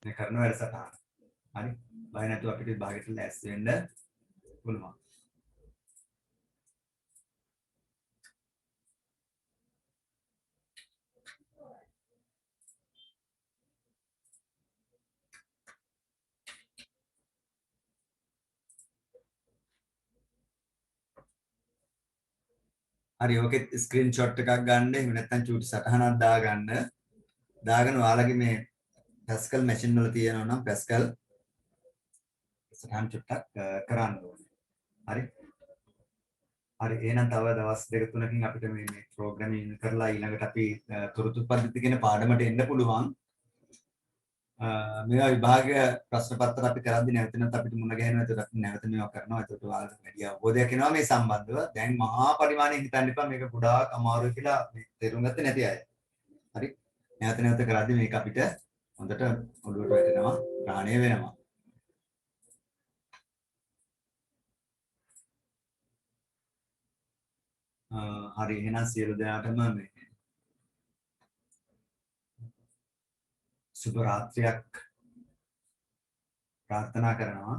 මේ කරන වැඩසටහන. හරි. බය නැතුව අපිට විභාගෙට ලෑස්ති වෙන්න පුළුවන්. හරි ඕකෙත් ස්ක්‍රීන්ෂොට් එකක් ගන්න. එහෙම නැත්නම් චූටි සටහනක් දාගන්න. දාගෙන ඔයාලගේ මේ පැස්කල් මැෂින් වල තියෙනවා නම් පැස්කල් සටහන් චුට්ටක් කරන්න ඕනේ. හරි. හරි එහෙනම් තව දවස් දෙක තුනකින් අපිට මේ ප්‍රෝග්‍රෑමින් කරලා ඊළඟට අපි තොරතුරු පද්ධති කියන පාඩමට එන්න පුළුවන්. මේවා විභාග ප්‍රශ්න පත්‍ර අපි කරද්දී නැවත අපිට මුණ ගැහෙනවා. ඒකට අපි නැවත මේවා කරනවා. ඒකට ඔයාලට වැඩි අවබෝධයක් එනවා මේ සම්බන්ධව. දැන් මහා පරිමාණයෙන් හිතන්න එපා මේක ගොඩාක් අමාරුයි කියලා මේ තේරුම් ගත්තේ නැති අය. හරි. නැවත කරද්දී මේක අපිට හොඳට ඔළුවට වැටෙනවා, ග්‍රහණය වෙනවා. හරි එහෙනම් සියලු දෙනාටම මේ සුබ රාත්‍රියක් ප්‍රාර්ථනා කරනවා.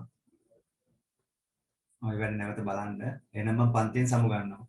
ඔය වැඩ නැවත බලන්න. එහෙනම් මම පන්තියෙන් සමු ගන්නවා.